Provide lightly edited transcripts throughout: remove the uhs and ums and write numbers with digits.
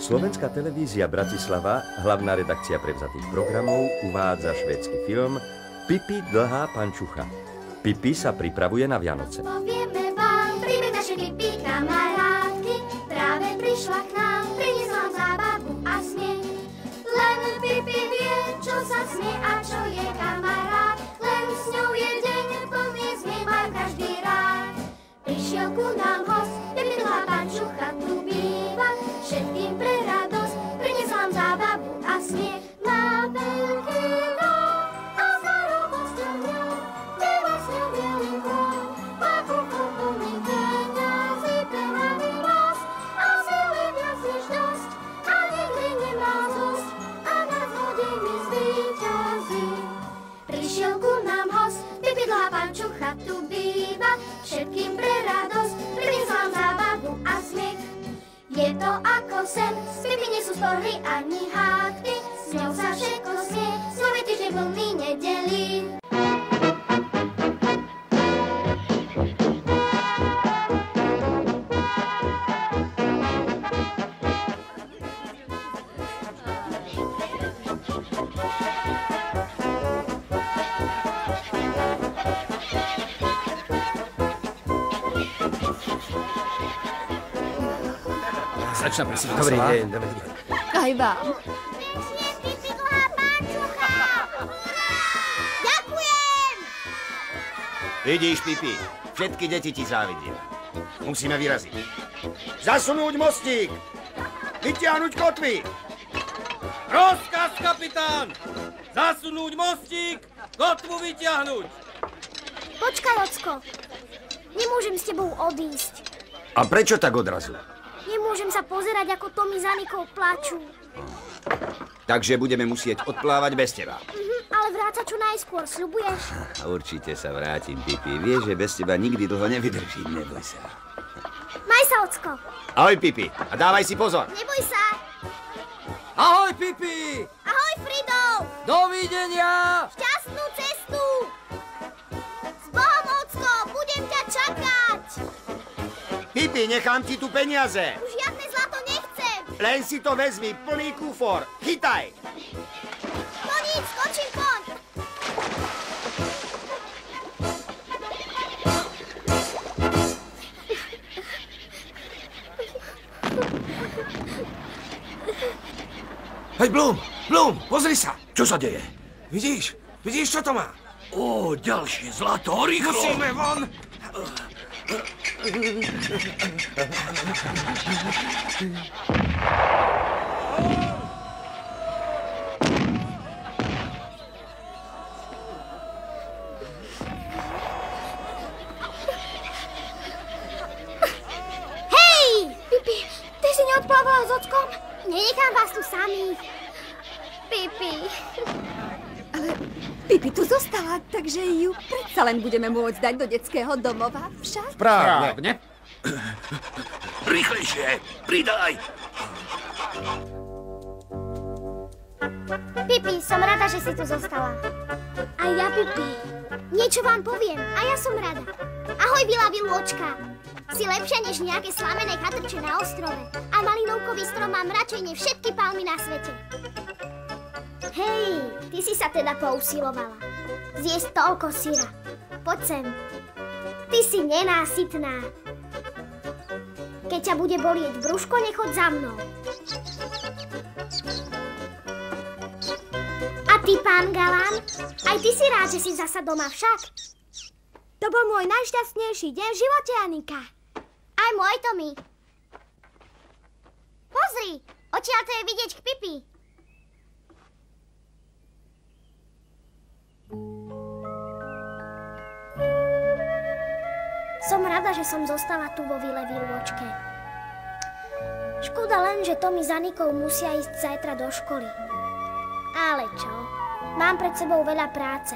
Slovenská televízia Bratislava, hlavná redakcia prevzatých programov, uvádza švédsky film Pipi dlhá pančucha. Pipi sa pripravuje na Vianoce. Povieme vám príbeh našej Pipi kamarátky. Práve prišla k nám, priniesla zábavu a smiech. Len Pipi vie, čo sa smie a čo je kamarát. Len s ňou je deň plný zmien, má každý rád. Prišiel ku nám host, Pipi dlhá pančucha tu býva. Všetkým pre radosť, priniesla vám zábavu a smiech. Má veľký dom a za radosťou ňou, býva s ňou bielý kôň. Má kuchu plný peňazí, peňavý nos a sily viac než dosť. A nikdy nemá zosť a na zlodejmi zvíťazí. Prišiel ku nám host, Pipi dlhá pančucha tu býva. Všetkým pre radosť, priniesla vám zábavu a smiech. Je to ako sen, s Pipi nie sú spory ani hádky. S ňou sa všetko smie, s ňou je týždeň plný nedelí. Začná, prosím. Dobrý deň, dobrý deň. Aj vám. Pekne, Pipi dlhá pančucha! Ďakujem! Vidíš, Pipi, všetky deti ti závidia. Musíme vyraziť. Zasunúť mostík! Vytiahnuť kotvy! Rozkaz, kapitán! Zasunúť mostík, kotvu vyťahnuť! Počkaj, Ocko. Nemôžem s tebou odísť. A prečo tak odrazu? Nemôžem sa pozerať, ako Tommy za Nikou plačú. Takže budeme musieť odplávať bez teba. Ale vráť sa čo najskôr, sľubuješ? Určite sa vrátim, Pipi. Vieš, že bez teba nikdy dlho nevydržím, neboj sa. Maj sa, Ocko. Ahoj, Pipi. A dávaj si pozor. Neboj sa. Ahoj, Pipi! Ahoj, Frido. Dovidenia! Šťastnú cestu. S Bohom, Ocko, budem ťa čakať. Pipi, nechám ti tu peniaze. Už žiadne zlato nechcem. Len si to vezmi, plný kufor. Chytaj. No nic, skočím von. Hej, Blum, pozri sa. Čo sa deje? Vidíš, čo to má? Ó, ďalšie zlato, rýchlo! Musíme von. Hej! Pipi, ty si neodplávala s Ockom? Nenechám vás tu samých. Pipi. Ale Pipi tu zostala, takže ju predsa len budeme môcť dať do detského domova, však? Správne. Rýchlejšie, pridaj! Pipi, som rada, že si tu zostala. A ja, Pipi. Niečo vám poviem, a ja som rada. Ahoj, Vila Vilôčka. Si lepšia než nejaké slamené chatrče na ostrove. A malinovkový strom mám radšej než všetky palmy na svete. Hej, ty si sa teda pousilovala. Zjesť toľko syra. Poď sem. Ty si nenásytná. Keď ťa bude bolieť brúško, nechoď za mnou. A ty, pán Galán, aj ty si rád, že si zasa doma však? To bol môj najšťastnejší deň v živote, Anika. Aj môj, Tommy. Pozri, odtiaľ to je vidieť k Pipi. Som rada, že som zostala tu vo vile Vilôčke. Škoda len, že Tommy za Nikou musia ísť zajtra do školy. Ale čo? Mám pred sebou veľa práce.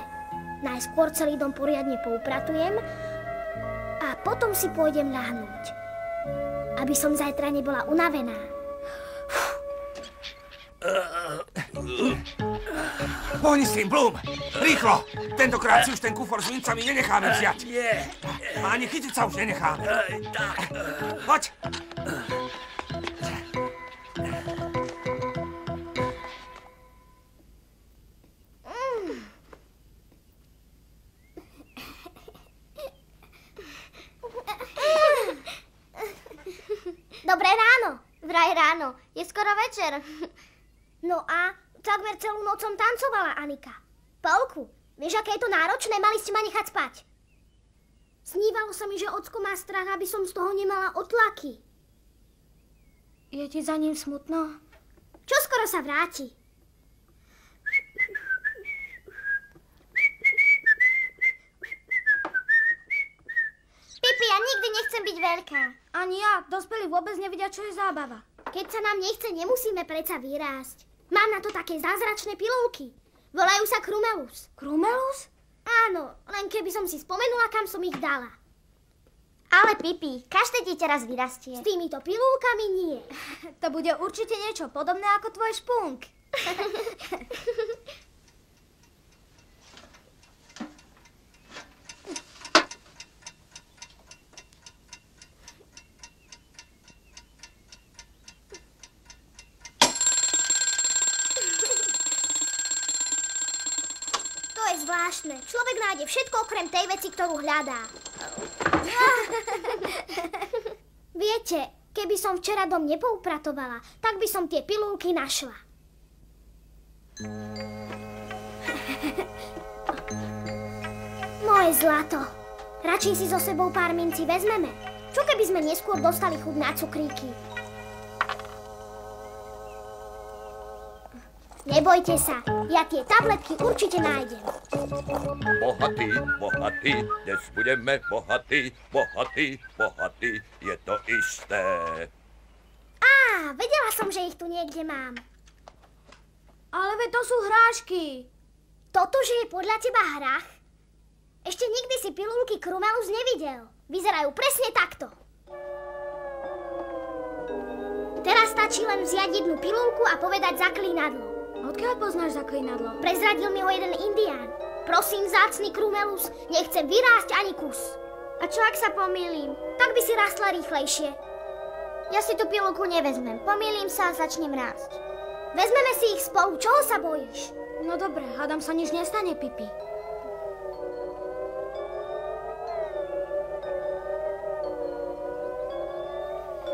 Najskôr celý dom poriadne poupratujem a potom si pôjdem ľahnúť. Aby som zajtra nebola unavená. Pohni s tým, Blum. Rýchlo. Tentokrát si už ten kufor s mincami nenecháme vziať. Nie. A ani chytiť sa už nenecháme. Tak. Poď. Vraj ráno. Je skoro večer. No a takmer celú noc som tancovala, Anika. Polku, vieš, aké je to náročné? Mali ste ma nechať spať. Snívalo sa mi, že ocko má strach, aby som z toho nemala otlaky. Je ti za ním smutno? Čo skoro sa vráti? Pipi, ja nikdy nechcem byť veľká. Ani ja. Dospelí vôbec nevidia, čo je zábava. Keď sa nám nechce, nemusíme predsa vyrásť. Mám na to také zázračné pilulky. Volajú sa Krumelus. Krumelus? Áno, len keby som si spomenula, kam som ich dala. Ale Pipi, každé dieťa raz vyrastie. S týmito pilulkami nie. To bude určite niečo podobné ako tvoj špunk. To je zvláštne. Človek nájde všetko okrem tej veci, ktorú hľadá. Viete, keby som včera dom nepoupratovala, tak by som tie pilulky našla. Moje zlato. Radšej si so sebou pár mincí vezmeme. Čo keby sme neskôr dostali chuť na cukríky? Nebojte sa, ja tie tabletky určite nájdem. Bohatý, bohatý, dnes budeme bohatý, bohatý, bohatý, je to isté. Vedela som, že ich tu niekde mám. Ale veď to sú hrášky. Toto, že je podľa teba hrách? Ešte nikdy si pilulky Krumelus nevidel. Vyzerajú presne takto. Teraz stačí len vziať jednu pilulku a povedať zaklínadlo. Odkiaľ poznáš zaklínadlo? Prezradil mi ho jeden indián. Prosím, vzácny Krumelus, nechcem vyrásť ani kus. A čo ak sa pomýlim? Tak by si rastla rýchlejšie. Ja si tú pilulku nevezmem. Pomýlim sa a začnem rásť. Vezmeme si ich spolu. Čoho sa bojíš? No dobre, hádam sa nič nestane, Pipi.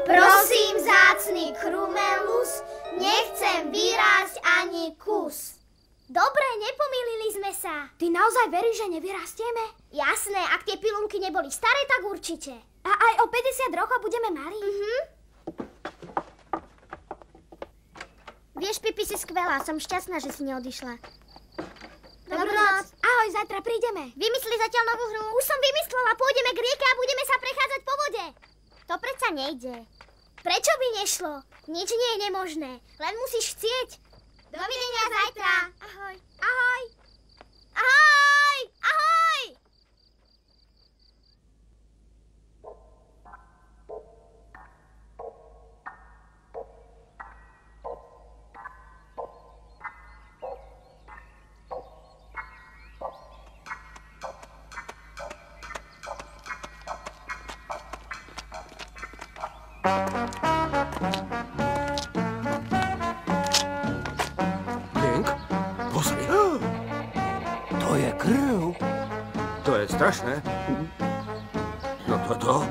Prosím, vzácny Krumelus, nechcem vyrásť ani kus. Dobre, nepomýlili sme sa. Ty naozaj veríš, že nevyrastieme? Jasné, ak tie pilulky neboli staré, tak určite. A aj o 50 rokov budeme malí? Vieš, Pipi, si skvelá. Som šťastná, že si neodišla. Dobrú noc. Ahoj, zajtra prídeme. Vymysli zatiaľ novú hru. Už som vymyslela. Pôjdeme k rieke a budeme sa prechádzať po vode. To predsa nejde. Prečo by nešlo? Nič nie je nemožné. Len musíš chcieť. Dovidenia zajtra. Ahoj. Ahoj. Ahoj. Ahoj. Link, pozri. To je krv. To je strašné. No toto?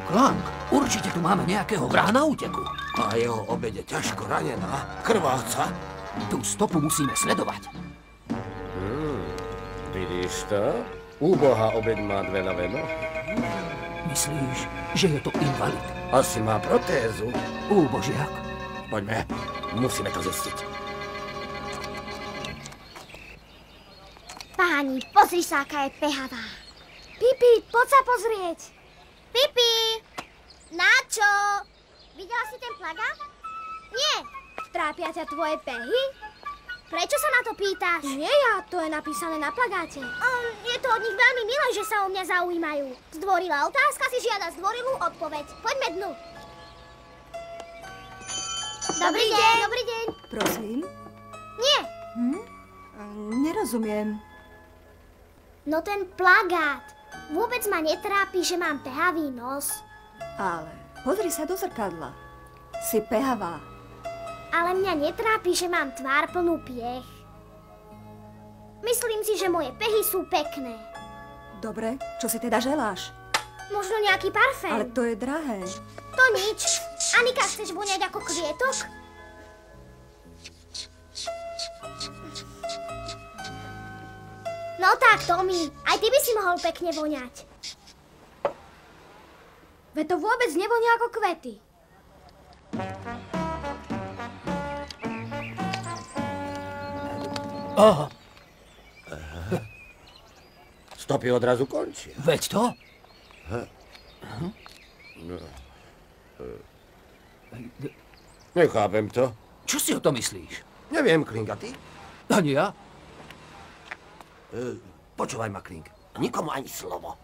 Klank, určite tu máme nejakého vraha na úteku. A jeho obede ťažko ranená. Krváca. Tú stopu musíme sledovať. Vidíš to? Úbohá obeď má dve ľavé nohy. Myslíš, že je to invalid? Asi má protézu. Úbožiak. Poďme, musíme to zistiť. Páni, pozri sa, aká je pehavá. Pipi, poď sa pozrieť. Pipi! Načo? Videla si ten plagát? Nie. Trápia ťa tvoje pehy? Prečo sa na to pýtaš? Nie ja, to je napísané na plagáte. Je to od nich veľmi milé, že sa o mňa zaujímajú. Zdvorilá otázka si žiada zdvorilú odpoveď. Poďme dnu. Dobrý deň. Dobrý deň. Prosím? Nie. Nerozumiem. No ten plagát. Vôbec ma netrápi, že mám pehavý nos. Ale pozri sa do zrkadla. Si pehavá. Ale mňa netrápi, že mám tvár plnú piech. Myslím si, že moje pehy sú pekné. Dobre, čo si teda želáš? Možno nejaký parfém. Ale to je drahé. To nič. Anika, chceš voňať ako kvietok? No tak, Tommy, aj ty by si mohol pekne voňať. Veď to vôbec nevonia ako kvety. Aha, Stopy odrazu končia. veď to? Nechápem to. Čo si o to myslíš? Neviem, Kling, a ty? Ani ja? Počúvaj ma, Kling. Nikomu ani slovo.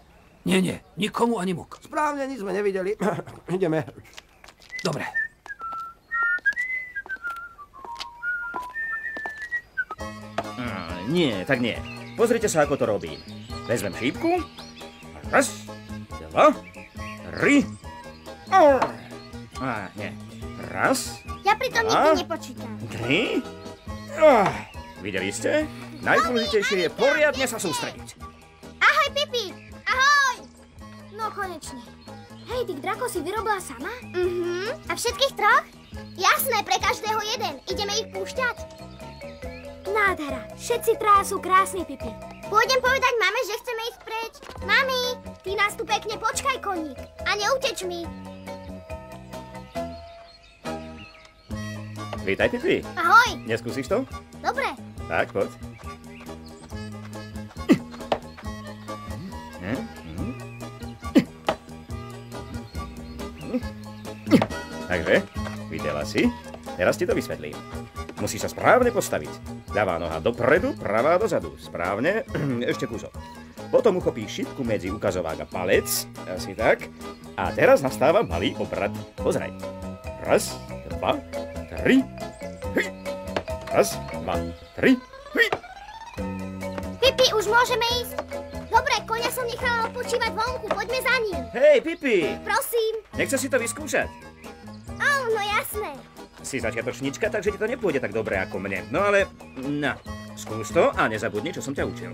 Nie, nikomu ani muk. Správne, nič sme nevideli. Ideme. Dobre. Nie, tak nie. Pozrite sa, ako to robím. Vezmem šípku. Raz, dva, tri. Nie. Raz, Ja pritom nikdy nepočítam. tri. Videli ste? Najdôležitejšie je poriadne sa sústrediť. Ahoj, Pipi! Ahoj! No, konečne. Hej, tých drakov si vyrobila sama? A všetkých troch? Jasné, pre každého jeden. Ideme ich púšťať? Nádhera. Všetci traja sú krásni, Pipi. Pôjdem povedať mame, že chceme ísť preč. Mami, ty nás tu pekne počkaj, koník. A neuteč mi. Vítaj, Pipi. Ahoj. Neskúsiš to? Dobre. Tak, poď. Takže, videla si? Teraz ti to vysvetlím. Musíš sa správne postaviť. Ľavá noha dopredu, pravá dozadu. Správne, ešte kúsok. Potom uchopíš šipku medzi ukazovák a palec, asi tak. A teraz nastáva malý obrat. Pozraj. Raz, dva, tri. Raz, dva, tri. Pipi, už môžeme ísť? Dobre, koňa som nechala odpočívať vonku, poďme za ním. Hej, Pipi! Prosím. Nechceš si to vyskúšať? No jasné. Si začiatočnička, takže ti to nepôjde tak dobre ako mne. No ale, skús to a nezabudni, čo som ťa učil.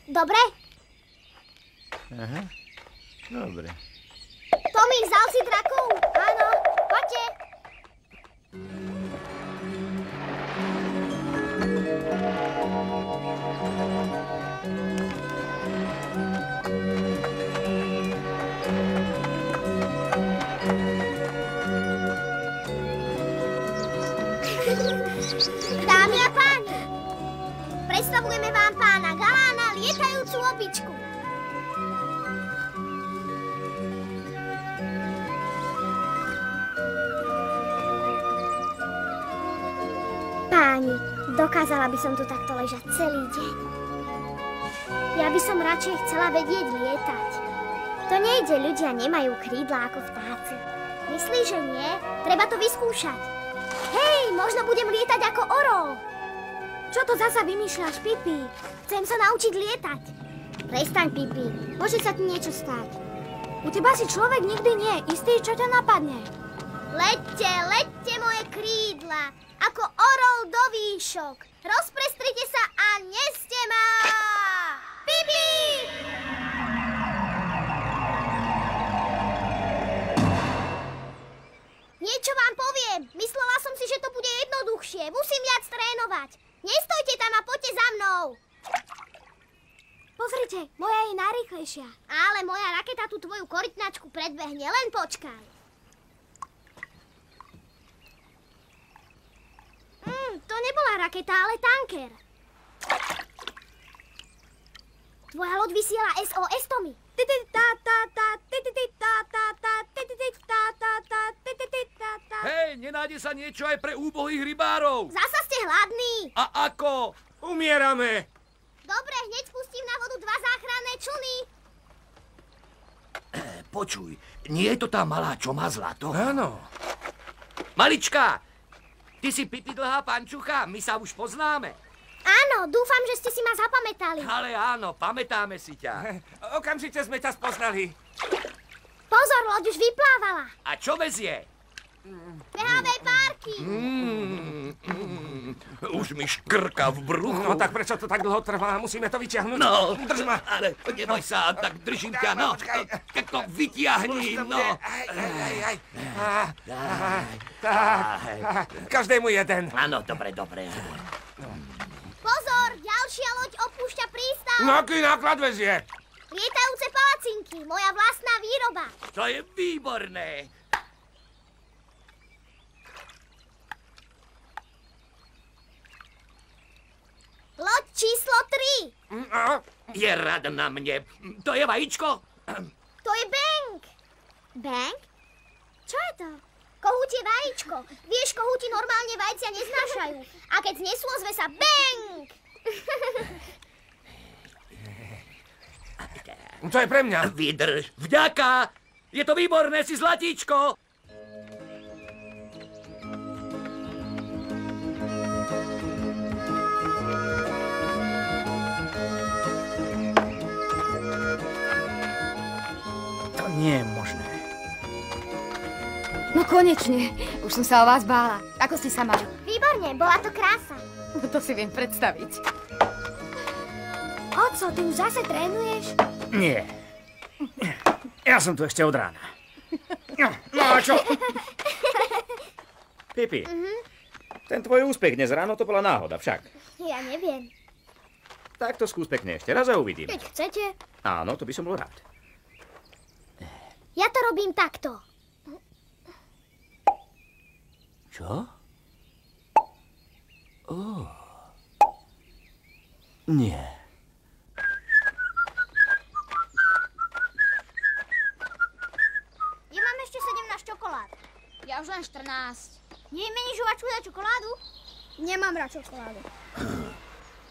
Dobre? Aha, dobre. Tommy, vzal si drakov? Áno, poďte. Dámy a páni, predstavujeme vám pána Galána, lietajúcu opičku. Páni, dokázala by som tu takto ležať celý deň. Ja by som radšej chcela vedieť lietať. To nejde, ľudia nemajú krídla ako vtáci. Myslíš, že nie? Treba to vyskúšať. Hej, možno budem lietať ako orol. Čo to zasa vymýšľaš, Pipi? Chcem sa naučiť lietať. Prestaň, Pipi, môže sa ti niečo stať. U teba si človek nikdy nie. Istý, čo ťa napadne. Leďte moje krídla, ako orol do výšok. Rozprestrite sa a neste ma! Pipi! Niečo vám poviem. Myslela som si, že to bude jednoduchšie. Musím viac trénovať. Nestojte tam a poďte za mnou. Pozrite, moja je najrýchlejšia. Ale moja raketa tú tvoju korytnačku predbehne. Len počkaj. To nebola raketa, ale tanker. Tvoja loď vysiela SOS, Tommy. Hej, nenájde sa niečo aj pre úbohých rybárov? Zasa ste hladní. A ako? Umierame. Dobre, hneď spustím na vodu 2 záchranné člny. Počuj, nie je to tá malá, čo má zlato? Áno. Malička, ty si Pipi dlhá pančucha, my sa už poznáme. Áno, dúfam, že ste si ma zapamätali. Ale áno, pamätáme si ťa. Okamžite sme ťa spoznali. Pozor, loď už vyplávala. A čo vezie? Behavé párky. Už mi škrka v bruchu. No tak prečo to tak dlho trvá? Musíme to vyťahnuť. No, Drž ma. ale neboj sa, tak držím ťa, no. Tak to vytiahni, no. Každému jeden. Áno, dobre. Pozor, ďalšia loď opúšťa prístav. No aký náklad vezie? Lietajúce palacinky, moja vlastná výroba. To je výborné. Loď číslo 3. Je rada na mne. To je vajíčko? To je Bank. Bank? Čo je to? Kohútie vajíčko. Vieš, kohúti normálne vajcia neznášajú. A keď znesú, ozve sa Bank. To je pre mňa. Vydrž. Vďaka. Je to výborné, si zlatíčko. To nie je možné. No konečne. Už som sa o vás bála. Ako ste sa mali? Výborne, bola to krása. No to si viem predstaviť. Oco, ty už zase trénuješ? Nie. Ja som tu ešte od rána. No a čo? Pipi, ten tvoj úspech dnes ráno to bola náhoda však. Ja neviem. Tak to skús pekne ešte raz a uvidím. Keď chcete. Áno, to by som bol rád. Ja to robím takto. Čo? Nie. Ja mám ešte 17 čokolád. Ja už len 14. Nemeníš žuvačku za čokoládu? Nemám rád čokoládu.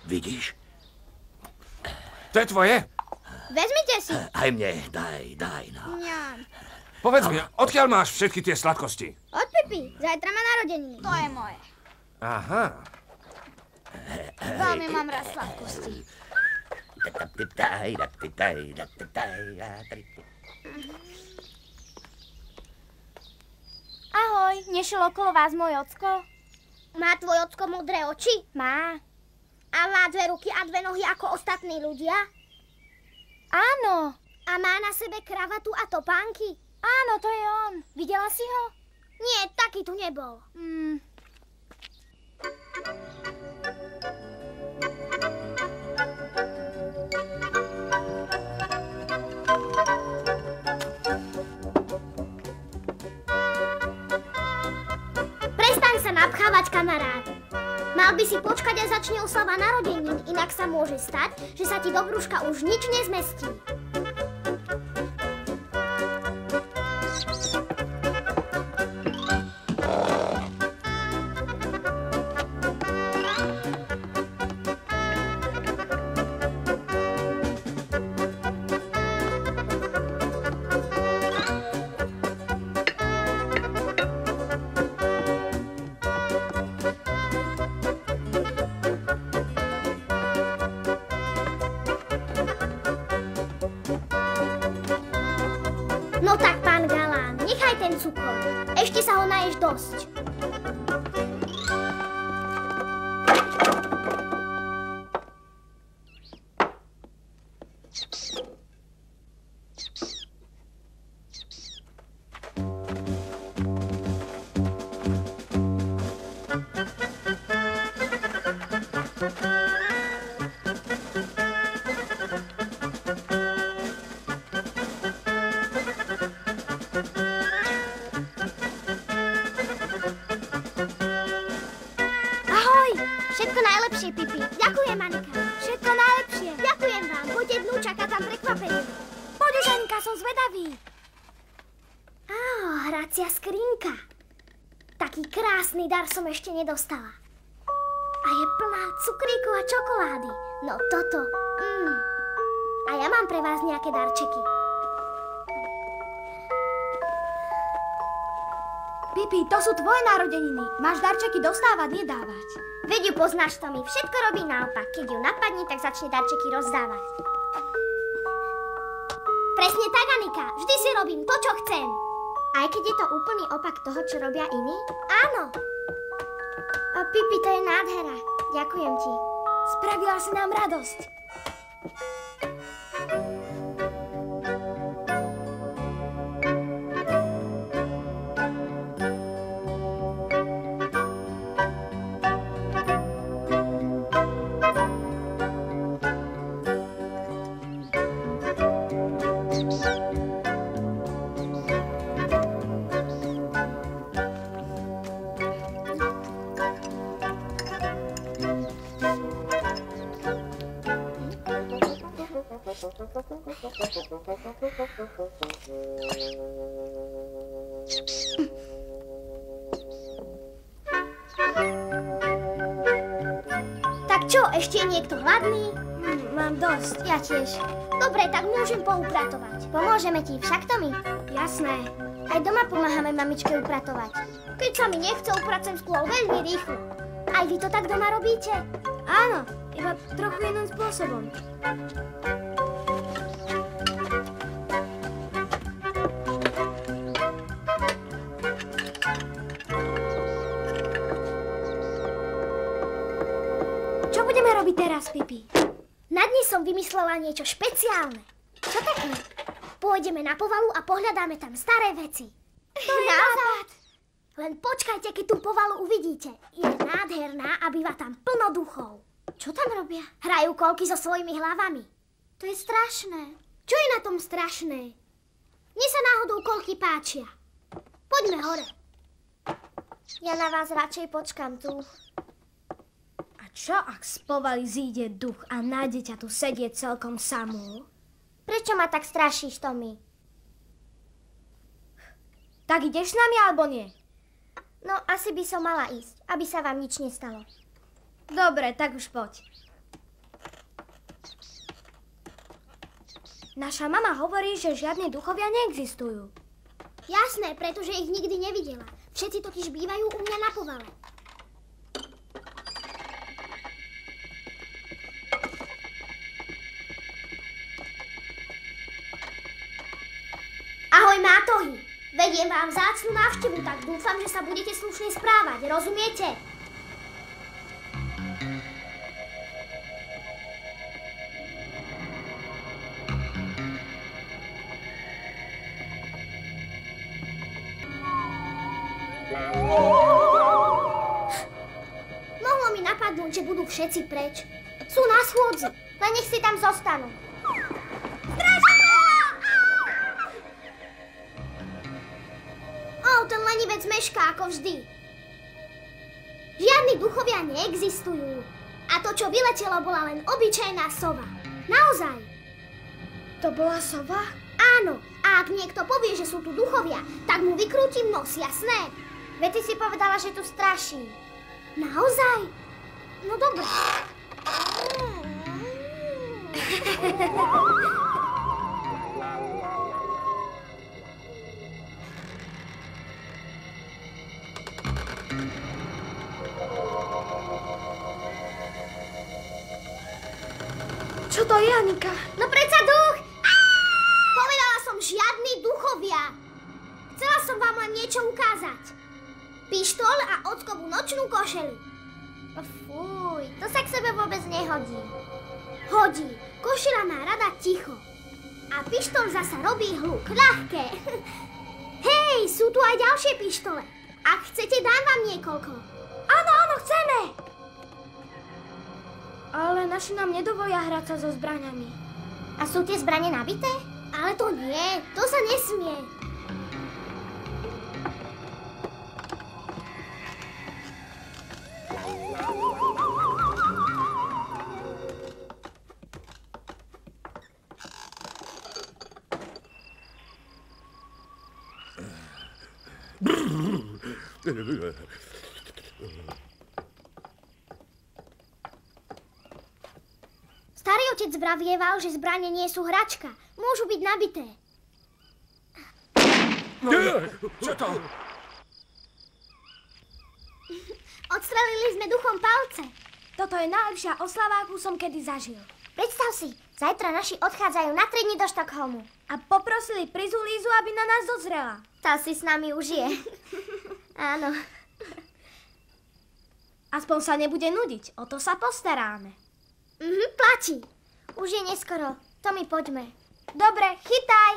Vidíš? To je tvoje? Vezmite si. Aj mne, daj, no. Mňam. Povedz mi, odkiaľ máš všetky tie sladkosti? Od Pipi. Zajtra má narodeniny. To je moje. Aha. Veľmi mám rád sladkosti. Ahoj, nešiel okolo vás môj ocko? Má tvoj ocko modré oči? Má. A má 2 ruky a 2 nohy ako ostatní ľudia? Áno. A má na sebe kravatu a topánky? Áno, to je on. Videla si ho? Nie, taký tu nebol. Prestaň sa napchávať, kamarát. Mal by si počkať a začne oslava narodenín, inak sa môže stať, že sa ti do brúška už nič nezmestí. No tak, pán Galán, nechaj ten cukor. Ešte sa ho naješ dosť. Všetko najlepšie, Pipi. Ďakujem, Anika. Všetko najlepšie. Ďakujem vám. Poďte dnu, čaká tam prekvapenie. Poď už, Anika, som zvedavý. Hracia skrinka. Taký krásny dar som ešte nedostala. A je plná cukríkov a čokolády. No toto. A ja mám pre vás nejaké darčeky. Pipi, to sú tvoje narodeniny. Máš darčeky dostávať, nedávať. Veď ju poznáš, Tommy. Všetko robí naopak. Keď ju napadne, tak začne darčeky rozdávať. Presne tak, Anika. Vždy si robím to, čo chcem. Aj keď je to úplný opak toho, čo robia iní? Áno. Pipi, to je nádhera. Ďakujem ti. Spravila si nám radosť. Tak čo, ešte je niekto hladný? Mám dosť. Ja tiež. Dobre, tak môžem poupratovať. Pomôžeme ti, však to my? Jasné. Aj doma pomáhame mamičke upratovať. Keď sa mi nechce, upracujem skôr veľmi rýchlo. Aj vy to tak doma robíte? Áno, iba trochu iným spôsobom. Čo budeme robiť teraz, Pipi? Na dni som vymyslela niečo špeciálne. Čo také? Pôjdeme na povalu a pohľadáme tam staré veci. To je nápad. Len počkajte, keď tú povalu uvidíte. Je nádherná a býva tam plno duchov. Čo tam robia? Hrajú kolky so svojimi hlavami. To je strašné. Čo je na tom strašné? Mne sa náhodou kolky páčia. Poďme hore. Ja na vás radšej počkam tu. Čo ak z povaly zíde duch a nájde ťa tu sedieť celkom samú? Prečo ma tak strašíš, Tommy? Tak ideš s nami, alebo nie? No, asi by som mala ísť, aby sa vám nič nestalo. Dobre, tak už poď. Naša mama hovorí, že žiadni duchovia neexistujú. Jasné, pretože ich nikdy nevidela. Všetci totiž bývajú u mňa na povale. Ahoj, mátohy! Vediem vám vzácnu návštevu, tak dúfam, že sa budete slušne správať, rozumiete? Mohlo mi napadnúť, že budú všetci preč. Sú na schôdzi, len nech si tam zostanú. Ten lenivec mešká ako vždy. Žiadni duchovia neexistujú. A to, čo vyletelo, bola len obyčajná sova. Naozaj. To bola sova? Áno. A ak niekto povie, že sú tu duchovia, tak mu vykrútim nos, jasné? Veď ty si povedala, že tu straší. Naozaj? No dobre. Čo to je, Anika? No predsa duch! Povedala som žiadni duchovia. Chcela som vám len niečo ukázať. Pištol a ockovú nočnú košelu. Fuj, to sa k sebe vôbec nehodí. Hodí. Košela má rada ticho. A pištol zasa robí hluk. Ľahké. Hej, sú tu aj ďalšie pištole. Ak chcete, dám vám niekoľko. Áno, áno, chceme. Ale naši nám nedovolia hrať sa so zbraňami. A sú tie zbrane nabité? Ale to nie, to sa nesmie. Starý otec vravieval, že zbrane nie sú hračka. Môžu byť nabité. Čo to? Odstrelili sme duchom palce. Toto je najlepšia oslava, akú som kedy zažil. Predstav si, Zajtra naši odchádzajú na 3 dni do Štokholmu. A poprosili Prizu Lízu, aby na nás dozrela. Tá si s nami užije. Áno. Aspoň sa nebude nudiť, o to sa postaráme. Platí. Už je neskoro. Tomi, poďme. Dobre, chytaj.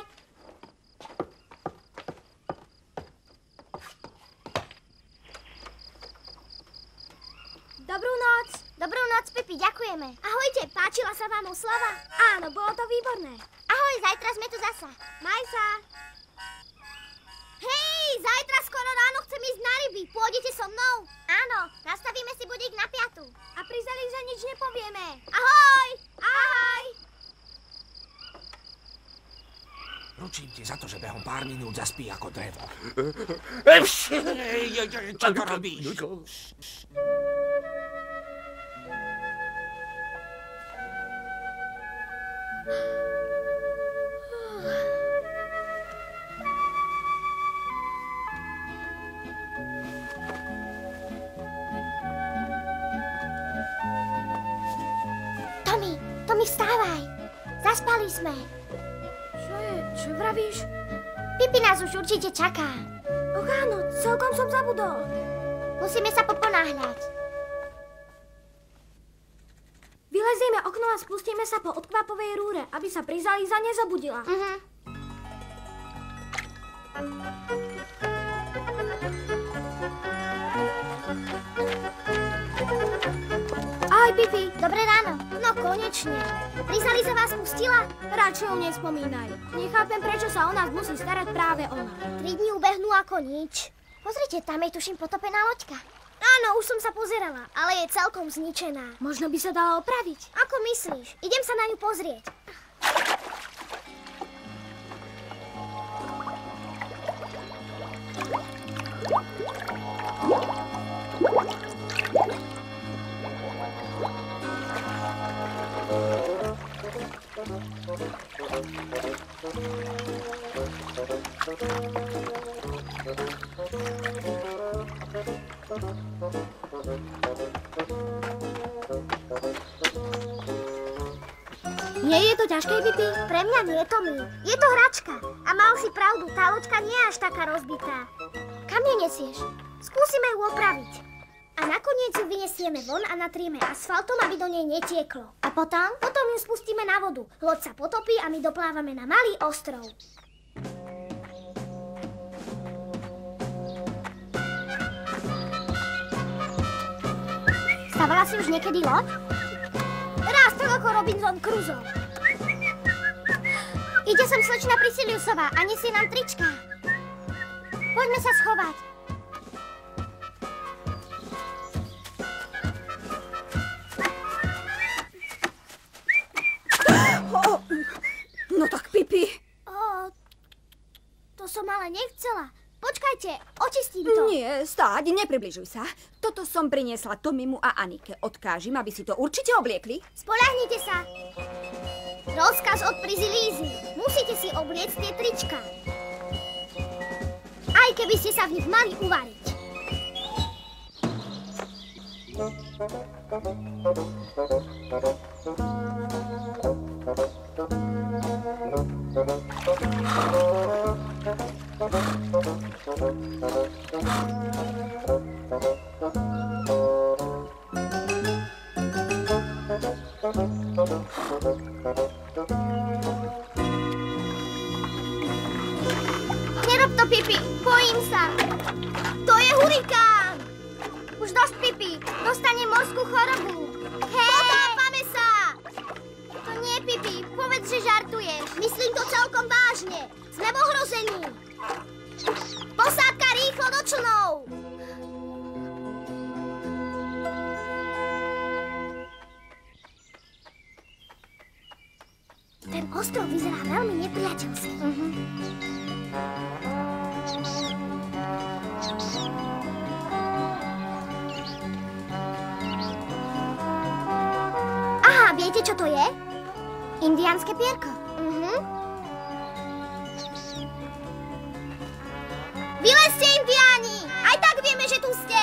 Dobrú noc. Dobrú noc, Pipi, ďakujeme. Ahojte, páčila sa vám oslava? Áno, bolo to výborné. Ahoj, zajtra sme tu zasa. Maj sa. Hej, zajtra skoro ráno chcem ísť na ryby. Pôjdete so mnou? Áno, nastavíme si budík na 5. A pri Zalíze nič nepovieme. Ahoj! Ahoj! Ručím ti za to, že behom pár minút zaspí ako drevo. Čo to robíš? Tomi, vstávaj. Zaspali sme. Čo je? Čo vravíš? Pipi nás už určite čaká. Och áno, celkom som zabudol. Musíme sa poponáhľať. Vylezieme okno a spustíme sa po odkvapovej rúre, aby sa pri Zalíza nezobudila. Ahoj, Pipi. Dobré ráno. No konečne. Pri Zalíze vás pustila? Radšej o nej spomínaj. Nechápem, prečo sa o nás musí starať práve ona. 3 dni ubehnú ako nič. Pozrite, tam je tuším potopená loďka. Áno, už som sa pozerala, ale je celkom zničená. Možno by sa dala opraviť. Ako myslíš? Idem sa na ňu pozrieť. Nie je to ťažké, Pipi? Pre mňa nie, Tomi. Je to hračka. A mal si pravdu, tá loďka nie je až taká rozbitá. Kam ju nesieš? Skúsime ju opraviť. A nakoniec ju vyniesieme von a natrieme asfaltom, aby do nej netieklo. A potom? Potom ju spustíme na vodu. Loď sa potopí a my doplávame na malý ostrov. Stavala si už niekedy loď? Raz tak ako Robinson Crusoe. Ide sem slečna Prisiliusová a nesie nám trička. Poďme sa schovať. No tak, Pipi. To som ale nechcela. Počkajte, očistím to. Nie, stáť, nepribližuj sa. Toto som priniesla Tomimu a Anike. Odkážim, aby si to určite obliekli. Spoľahnite sa. Rozkaz od Prizy Lízy. Musíte si obliecť tie trička. Aj keby ste sa v nich mali uvariť. Nerob to, Pipi, bojím sa. To je hurikán. Už dosť, Pipi, dostane morskú chorobu. Hej! Potápame sa! To nie, Pipi, povedz, že žartuješ. Myslím to celkom vážne. Sme v ohrození. Posádka rýchlo do člnov. Ten ostrov vyzerá veľmi nepriateľsky. Aha, viete, čo to je? Indiánske pierko. Vylezte, indiáni! Aj tak vieme, že tu ste!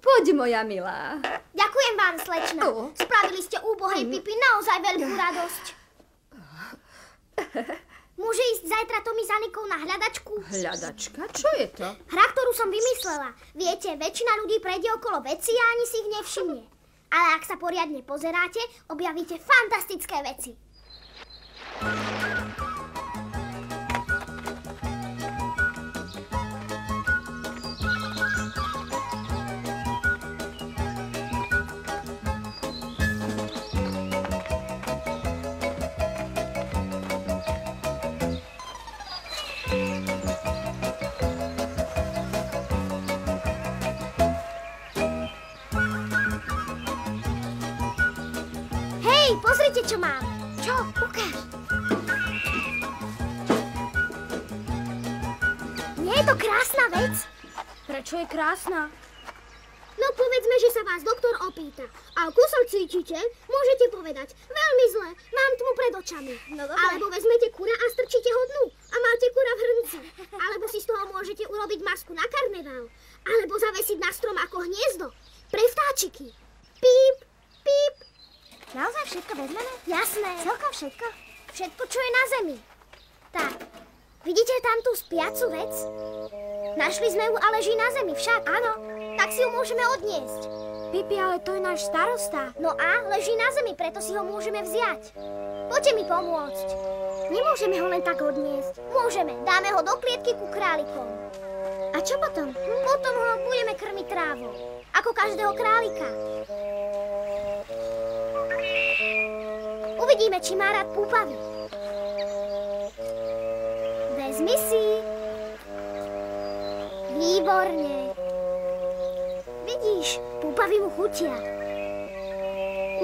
poď, moja milá. Ďakujem vám, slečna. Spravili ste úbohej Pipi naozaj veľkú radosť. Môže ísť zajtra Tommy za Anikou na hľadačku? Hľadačka? Čo je to? Hra, ktorú som vymyslela. Viete, väčšina ľudí prejde okolo veci a ani si ich nevšimne. Ale ak sa poriadne pozeráte, objavíte fantastické veci. Pozrite, čo mám. Čo? Ukáž. Nie je to krásna vec? Prečo je krásna? No povedzme, že sa vás doktor opýta. Ako sa cítite? Môžete povedať. Veľmi zle. Mám tmu pred očami. No dobre. Alebo vezmete kura a strčíte ho dnu. A máte kura v hrnci. Alebo si z toho môžete urobiť masku na karneval. Alebo zavesiť na strom ako hniezdo. Pre vtáčiky. Píp, píp. Naozaj všetko vezmeme? Jasné. Celkom všetko? Všetko, čo je na zemi. Tak, vidíte tam tú spiacu vec? Našli sme ju a leží na zemi, však? Áno. Tak si ju môžeme odniesť. Pipi, ale to je náš starosta. No a leží na zemi, preto si ho môžeme vziať. Poďte mi pomôcť. Nemôžeme ho len tak odniesť. Môžeme, dáme ho do klietky ku králikom. A čo potom? Potom ho budeme krmiť trávou. Ako každého králika. Uvidíme, či má rád púpavy. Vezmi si. Výborne. Vidíš, púpavy mu chutia.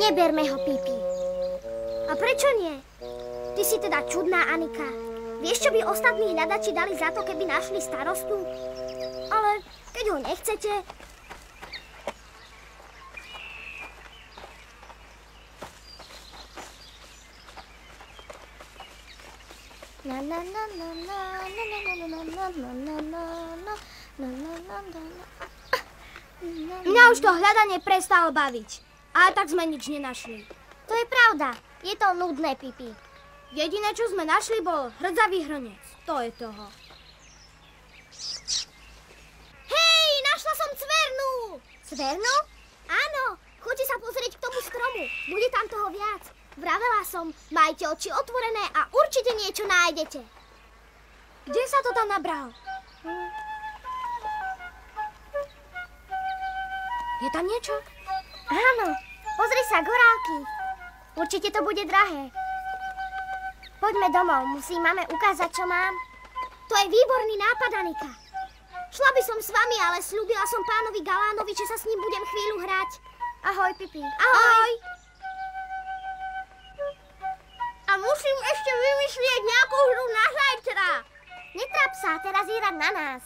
Neberme ho, Pipi. A prečo nie? Ty si teda čudná, Anika. Vieš, čo by ostatní hľadači dali za to, keby našli starostu? Ale keď ho nechcete... Mňa už to hľadanie prestalo baviť. Ale tak sme nič nenašli. To je pravda. Je to nudné, Pipi. Jediné, čo sme našli, bol hrdzavý hrnec. To je toho. Hej, našla som cvernu! Cvernu? Áno, choďte sa pozrieť k tomu stromu. Bude tam toho viac. Vravela som, majte oči otvorené a určite niečo nájdete. Kde sa to tam nabral? Je tam niečo? Áno, pozri sa, gorálky. Určite to bude drahé. Poďme domov, musím mame ukázať, čo mám. To je výborný nápad, Anika. Šla by som s vami, ale slúbila som pánovi Galánovi, že sa s ním budem chvíľu hrať. Ahoj, Pipi. Ahoj. A musím ešte vymyslieť nejakú hru na zajtra. Netráp sa, teraz je hrať na nás.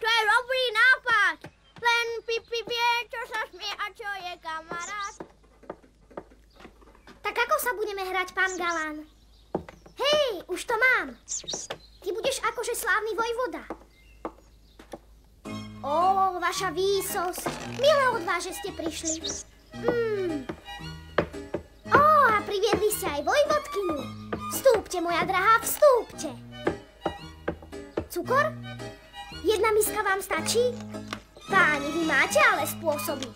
To je dobrý nápad. Len Pipi vie, čo sa smie a čo je kamarát. Tak ako sa budeme hrať, pán Galán? Hej, už to mám. Ty budeš akože slávny vojvoda. Ó, vaša výsosť. Milé od vás, že ste prišli. Ó, a priviedli ste aj vojvodkyňu. Vstúpte, moja drahá, vstúpte. Cukor? Jedna miska vám stačí? Páni, vy máte ale spôsoby.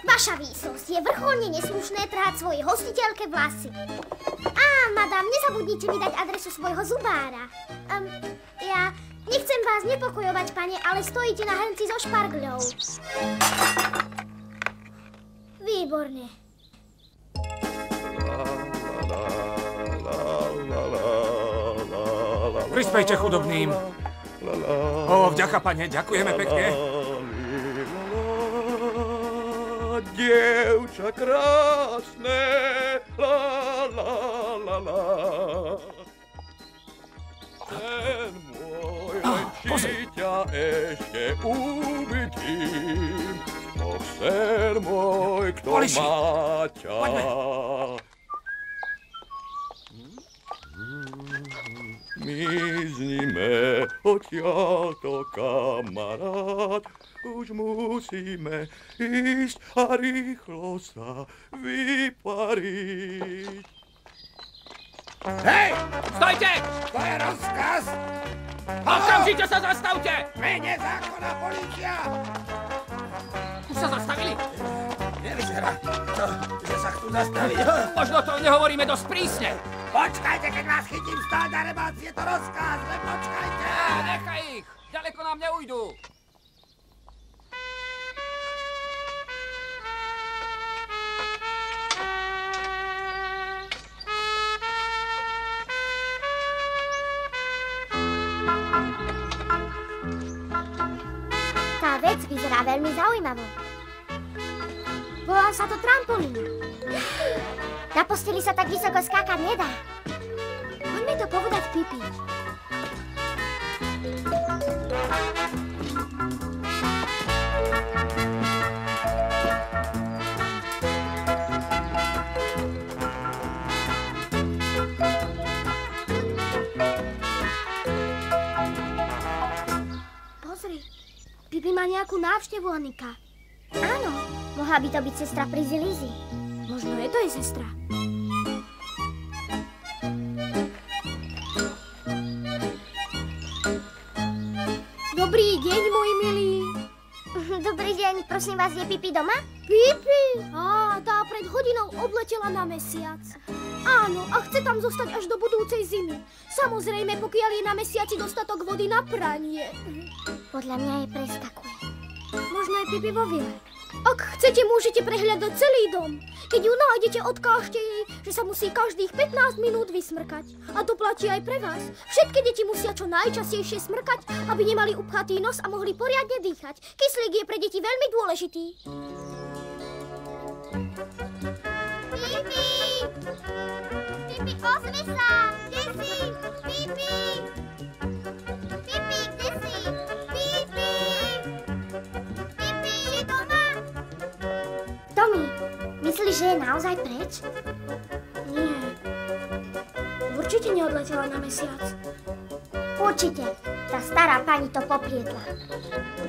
Vaša výsosť, je vrcholne neslušné trhať svojej hostiteľke vlasy. Á, madam, nezabudnite mi dať adresu svojho zubára. Ja nechcem vás nepokojovať, pane, ale stojíte na hrnci so špargľou. Výborne. Prispejte chudobným. Ó, vďaka, pane, ďakujeme pekne. Dievča krásne, la la la la. Ten môj, len či ťa ešte uvidím. O sen môj, kto má ťa. My zníme odtiaľto, kamarát, už musíme ísť a rýchlo sa vypariť. Hej! Stojte! To je rozkaz! Okamžite sa zastavte! Mene zákona, polícia! Už sa zastavili? Nevyzerá to, že sa chcú zastaviť. Možno to nehovoríme dosť prísne. Počkajte, keď vás chytím stáť na rebác, je to rozkaz, len počkajte! Nechaj ich! Ďaleko nám neujdu. Tá vec vyzerá veľmi zaujímavo. Volá sa to trampolín. Na posteli sa tak vysoko skákať nedá. Poďme to povedať Pipi. Pozri, Pipi má nejakú návštevu, Anika. Áno, mohla by to byť sestra Prizy Lizy. Možno je to jej sestra. Dobrý deň, môj milý. Dobrý deň, prosím vás, je Pipi doma? Pipi? Á, tá pred hodinou odletela na mesiac. Áno, a chce tam zostať až do budúcej zimy. Samozrejme, pokiaľ je na mesiaci dostatok vody na pranie. Podľa mňa je prestakuje. Možno je Pipi vo vile. Ak chcete, môžete prehľadať celý dom. Keď ju nájdete, odkážte jej, že sa musí každých 15 minút vysmrkať. A to platí aj pre vás. Všetky deti musia čo najčastejšie smrkať, aby nemali upchatý nos a mohli poriadne dýchať. Kyslík je pre deti veľmi dôležitý. Pipi! Pipi, ozvi sa! Kde si? Pipi! Pipi, kde si? Pipi! Pipi, si doma? Tommy, myslíš, že je naozaj preč? Nie. Určite neodletela na mesiac. Určite. Tá stará pani to poprietla.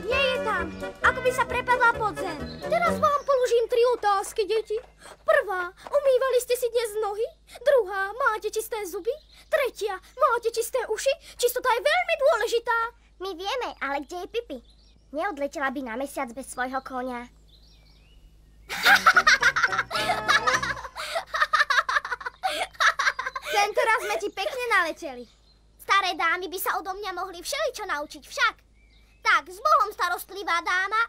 Nie je tam. Ako by sa prepadla pod zem. Teraz vám položím 3 otázky, deti. Prvá, umývali ste si dnes nohy? Druhá, máte čisté zuby? Tretia, máte čisté uši? Čistota je veľmi dôležitá. My vieme, ale kde je Pipi? Neodletela by na mesiac bez svojho konia. Tento raz sme ti pekne naleteli. Staré dámy by sa odo mňa mohli všeličo naučiť však. Tak, s Bohom, starostlivá dáma.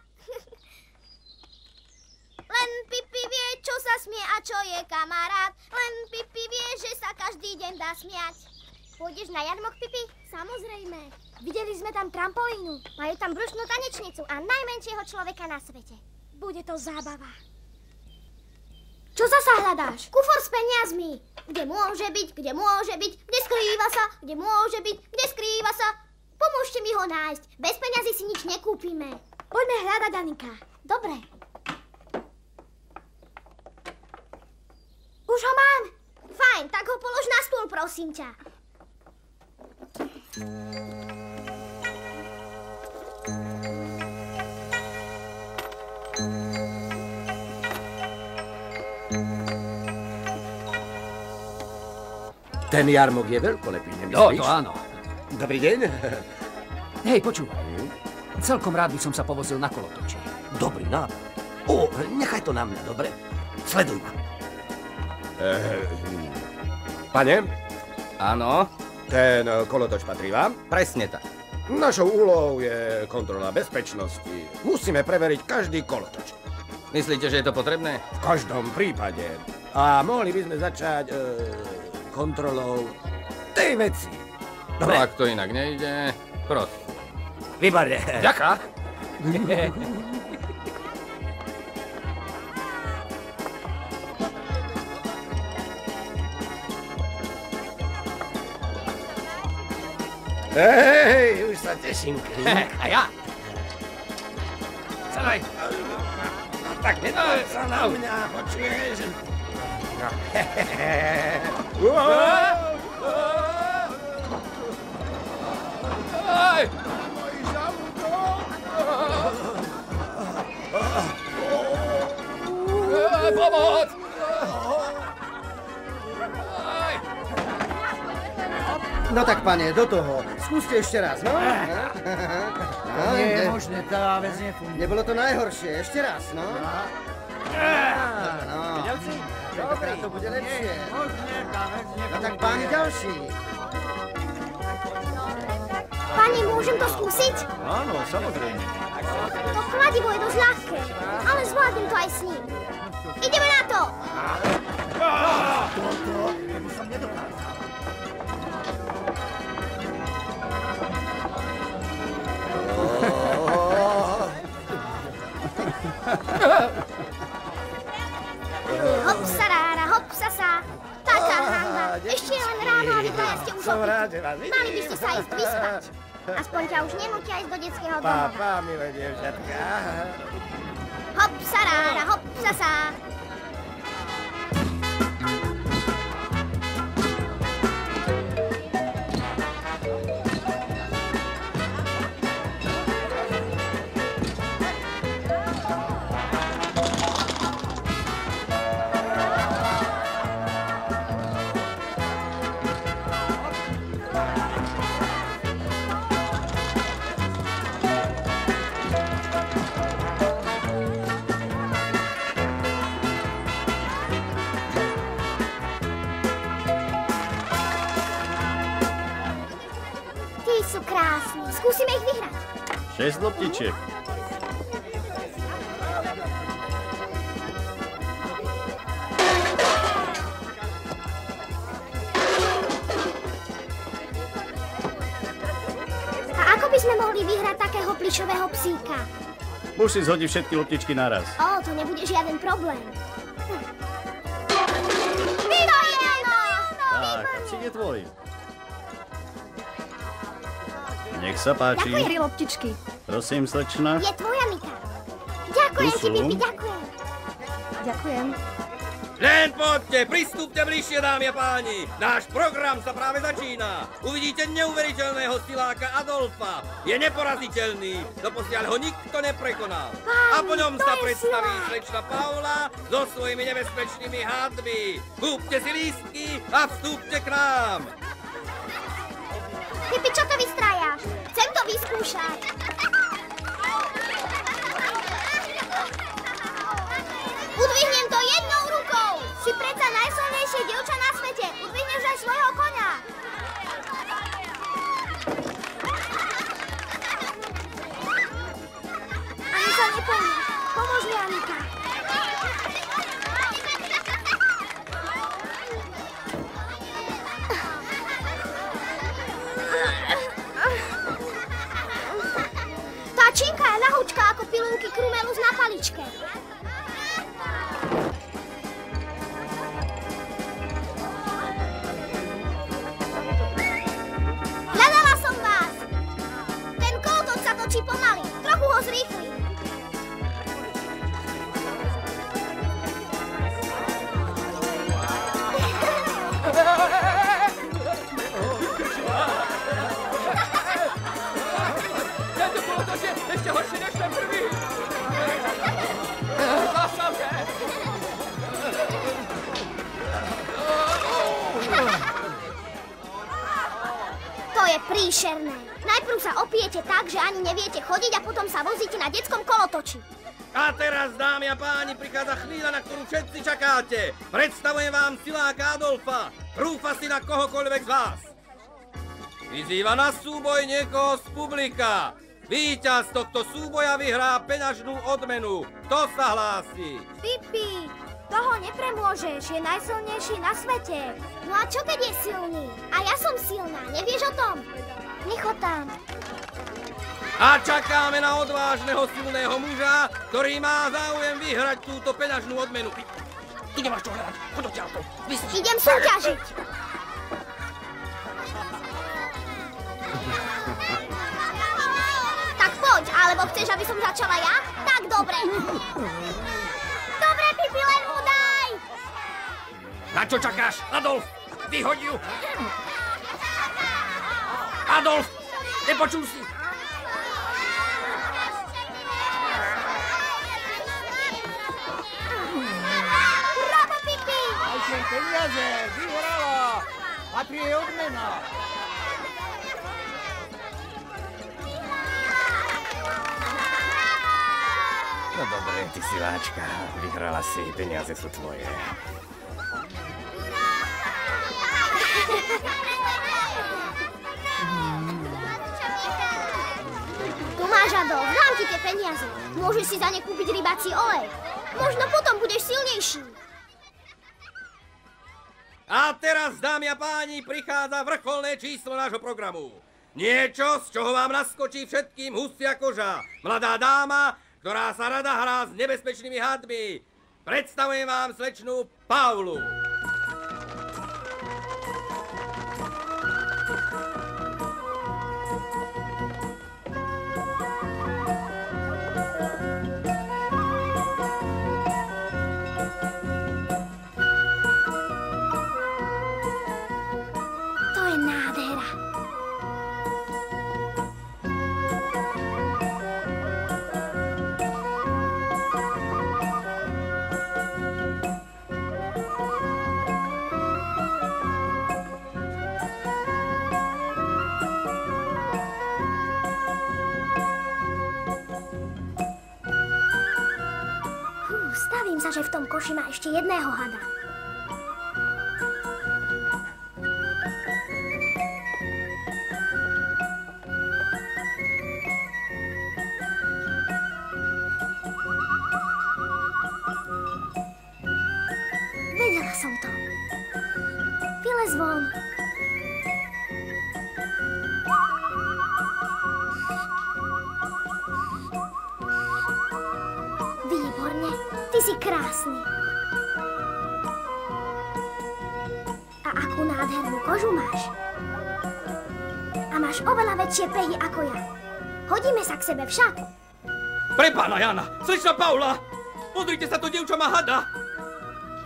Len Pipi vie, čo sa smie a čo je kamarát. Len Pipi vie, že sa každý deň dá smiať. Pôjdeš na jarmok, Pipi? Samozrejme. Videli sme tam trampolínu. Majú tam brušnú tanečnicu a najmenšieho človeka na svete. Bude to zábava. Čo zasa hľadáš? Kufor s peniazmi. Kde môže byť, kde môže byť, kde skrýva sa, kde môže byť, kde skrýva sa. Pomôžte mi ho nájsť. Bez peňazí si nič nekúpime. Poďme hľadať, Anika. Dobre. Už ho mám. Fajn, tak ho polož na stôl, prosím ťa. Ten jarmok je veľkolepý, nemyslíš? No, to áno. Dobrý deň. Hej, počúvaj. Celkom rád by som sa povozil na kolotoči. Dobrý nápad. Ó, nechaj to na mňa, dobre? Sleduj ma. Pane? Áno? Ten kolotoč patrí vám? Presne tak. Našou úlohou je kontrola bezpečnosti. Musíme preveriť každý kolotoč. Myslíte, že je to potrebné? V každom prípade. A mohli by sme začať kontrolou tej veci. Dobre? No, ak to inak nejde, prosím. Výborne. Ďaká. Hej, už sa teším. A ja? Sadaj. Tak nedaj sa na mňa, počuješ? No tak, pane, do toho. Skúste ešte raz, no. To nie je možné, tá vec nefunguje. Nebolo to najhoršie, ešte raz, no. Ďalší? Tentokrát to bude lepšie. Možné, tá vec nefunguje. No tak, páni, ďalší. Pani, môžem to skúsiť? Áno, samozrejme. To kladivo je dosť ľahké, ale zvládnem to aj s ním. Ideme na to! To by som nedokázal. Hopsarára, hopsasa. Taká hanba. Ešte je len ráno a vy dvaja ste už opití. Mali by ste sa ísť vyspať. Aspoň ťa už nenútia ísť do detského domova. Pápa, milé dievčatka. Hopsarára, hopsasa. Sú krásni. Skúsime ich vyhrať. 6 loptičiek. A ako by sme mohli vyhrať takého plišového psíka? Musí zhodiť všetky loptičky naraz. Ó, to nebude žiaden problém. Výborné! Tak, a psík je tvoj. Nech sa páči. Ďakujem, tri loptičky. Prosím, slečna. Je tvoja, Mika. Ďakujem Tu ti, sú. Pipi, ďakujem. Ďakujem. Len poďte, pristúpte bližšie, dámy a páni. Náš program sa práve začína. Uvidíte neuveriteľného siláka Adolfa. Je neporaziteľný. Doposiaľ ho nikto neprekonal. A po ňom sa predstaví slečna Paula so svojimi nebezpečnými hádmi. Kúpte si lístky a vstúpte k nám. Pipi, čo to vystrájaš? Chcem to vyskúšať. Udvihnem to jednou rukou. Si predsa najsilnejšie dievča na svete. Udvihneš aj svojho koňa. Ani sa nepomíš. Pomôž mi, Anika. Tá činka je ľahučká ako pilulky krumelus na paličke. Hľadala som vás! Ten kolotoč sa točí pomaly. Trochu ho zrýchli. Tento kolotoč je ešte horší než ten prvý. Zastavte! To je príšerné. Najprv sa opijete tak, že ani neviete chodiť a potom sa vozíte na detskom kolotoči. A teraz, dámy a páni, prichádza chvíľa, na ktorú všetci čakáte. Predstavujem vám siláka Adolfa. Trúfa si na kohokoľvek z vás. Vyzýva na súboj niekoho z publika. Víťaz tohto súboja vyhrá peňažnú odmenu. Kto sa hlási? Pipi, toho nepremôžeš, je najsilnejší na svete. No a čo keď je silný? A ja som silná, nevieš o tom? Nechod tam. A čakáme na odvážneho silného muža, ktorý má záujem vyhrať túto peňažnú odmenu. Tu nemáš čo hľadať, choď odtiaľto. Idem súťažiť. Tak poď, alebo chceš, aby som začala ja? Tak dobre. Dobre, Pipi, len mu daj. Na čo čakáš? Adolf, vyhoď ju! Adolf, nepočul si? Bravo, Pipi. Dajte jej peniaze, vyhrala. Patrí jej odmena. No dobre, ty siláčka, vyhrala si, peniaze sú tvoje. Tu máš, Adolf, dám ti tie peniaze. Môžeš si za ne kúpiť rybací olej. Možno potom budeš silnejší. A teraz, dámy a páni, prichádza vrcholné číslo nášho programu. Niečo, z čoho vám naskočí všetkým husia koža. Mladá dáma, ktorá sa rada hrá s nebezpečnými hadmi. Predstavujem vám slečnú Paulu. To je nádhera. Stavím sa, že v tom koši má ešte jedného hada. Vedela som to. Vylez von. Výborne. Ty si krásny. A akú nádhernú kožu máš. A máš oveľa väčšie pehy ako ja. Hodíme sa k sebe však. Pre pána Jana, slečna Paula! Pozrite sa, to dievča má hada!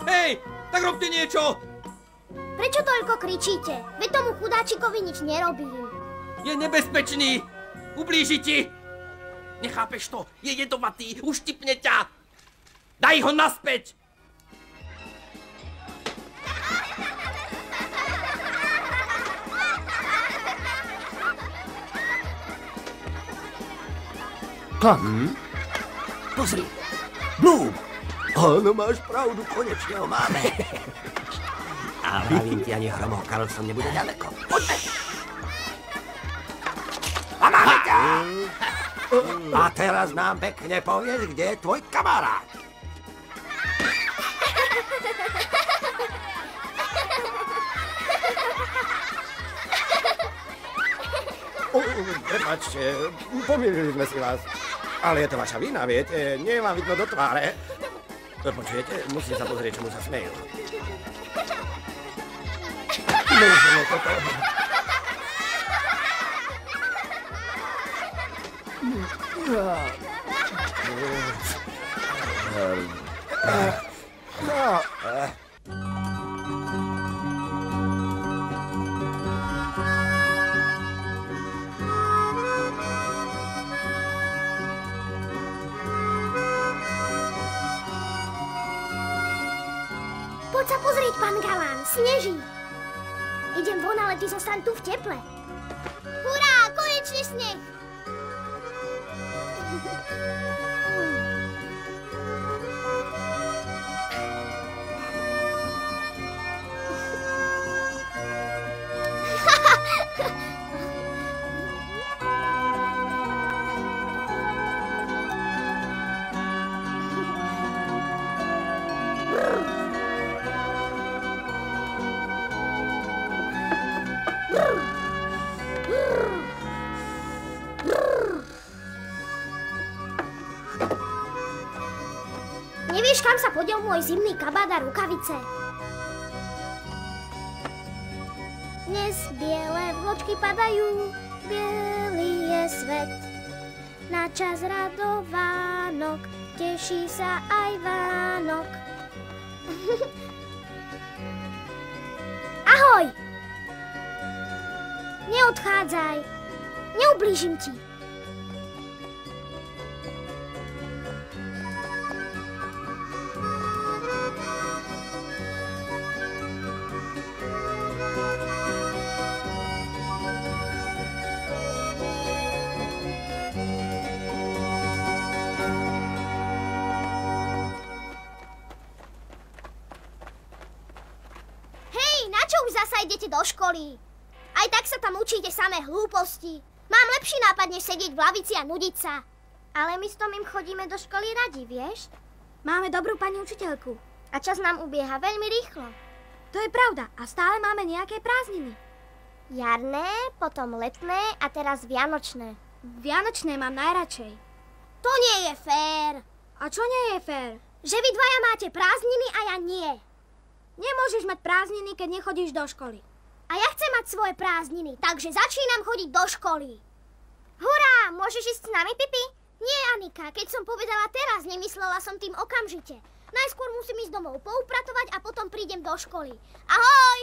Hej, tak robte niečo! Prečo toľko kričíte? Veď tomu chudáčikovi nič nerobím. Je nebezpečný! Ublíži ti! Nechápeš to? Je jedovatý, uštipne ťa! Daj ho naspäť! Tak. Pozri. Bloom. Áno, máš pravdu, konečne ho máme. A vravím ti, ani hromov Karlson nebude ďaleko. Poďme. A máme ťa! A teraz nám pekne povieš, kde je tvoj kamarát. Prepáčte, pomýlili sme si vás. Ale je to vaša vina, viete? Nie je vám vidno do tváre. Počujete? Musím sa pozrieť, čomu sa smejú. Môžeme toto. Poď sa pozrieť, pán Galán, sneží. Idem von, ale ty zostaň tu v teple. Hurá, konečne sneh! Nevieš, kam sa podiel môj zimný kabát a rukavice? Dnes biele vločky padajú, bielý je svet. Na čas radovánok teší sa aj Vánok. Ahoj! Neodchádzaj, neublížim ti. do školy. Aj tak sa tam učíte samé hlúposti. Mám lepší nápad, než sedieť v lavici a nudiť sa. Ale my s Tomím chodíme do školy radi, vieš? Máme dobrú pani učiteľku. A čas nám ubieha veľmi rýchlo. To je pravda. A stále máme nejaké prázdniny. Jarné, potom letné a teraz vianočné. Vianočné mám najradšej. To nie je fér. A čo nie je fér? Že vy dvaja máte prázdniny a ja nie. Nemôžeš mať prázdniny, keď nechodíš do školy. A ja chcem mať svoje prázdniny, takže začínam chodiť do školy. Hurá, môžeš ísť s nami, Pipi? Nie, Anika, keď som povedala teraz, nemyslela som tým okamžite. Najskôr musím ísť domov poupratovať a potom prídem do školy. Ahoj!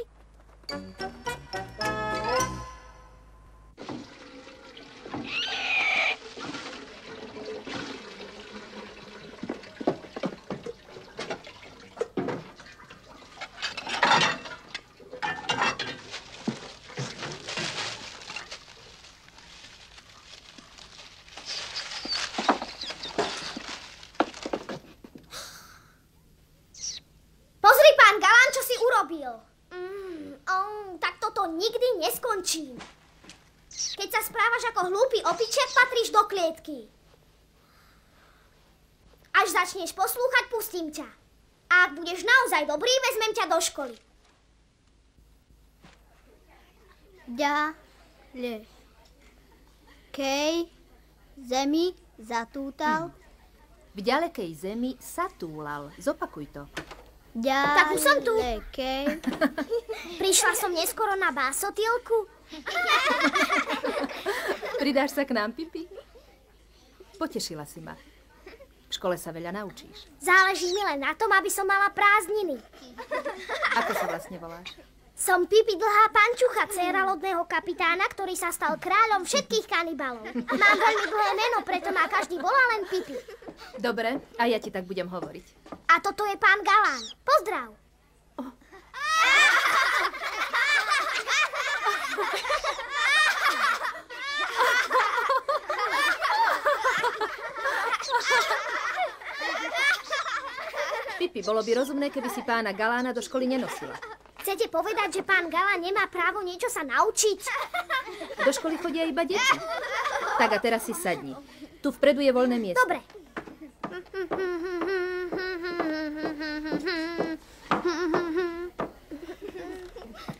Pozri, pán Galán, čo si urobil. Tak toto nikdy neskončím. Keď sa správaš ako hlúpy opičiak, patríš do klietky. Až začneš poslúchať, pustím ťa. A ak budeš naozaj dobrý, vezmem ťa do školy. Kej zemi zatútal. V ďalekej zemi sa túlal. Zopakuj to. Tak už som tu. Prišla som neskoro na básotielku. Pridáš sa k nám, Pipi? Potešila si ma. V škole sa veľa naučíš. Záleží mi len na tom, aby som mala prázdniny. Ako sa vlastne voláš? Som Pipi Dlhá Pančucha, dcéra lodného kapitána, ktorý sa stal kráľom všetkých kanibalov. Mám veľmi dlhé meno, preto ma každý volá len Pipi. Dobre, a ja ti tak budem hovoriť. A toto je pán Galán. Pozdrav. Pipi, bolo by rozumné, keby si pána Galána do školy nenosila. Chcete povedať, že pán Galán nemá právo niečo sa naučiť? Do školy chodia iba deti. Tak a teraz si sadni. Tu vpredu je voľné miesto. Dobre.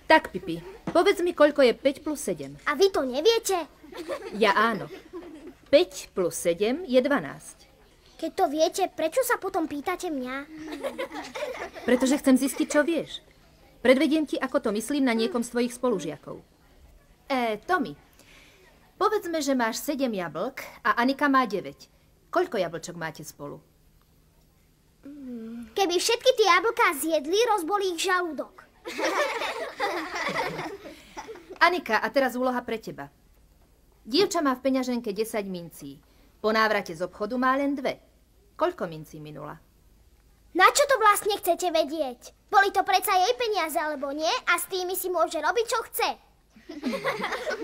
Tak, Pipi, povedz mi, koľko je 5 plus 7. A vy to neviete? Ja áno. 5 plus 7 je 12. Keď to viete, prečo sa potom pýtate mňa? Pretože chcem zistiť, čo vieš. Predvediem ti, ako to myslím na niekom z tvojich spolužiakov. Tommy, povedzme, že máš 7 jablk a Anika má 9. Koľko jablčok máte spolu? Keby všetky tie jablká zjedli, rozbolí ich žalúdok. Anika, a teraz úloha pre teba. Dievča má v peňaženke 10 mincí. Po návrate z obchodu má len 2. Koľko mincí minula? Na čo to vlastne chcete vedieť? Boli to predsa jej peniaze, alebo nie? A s tými si môže robiť, čo chce.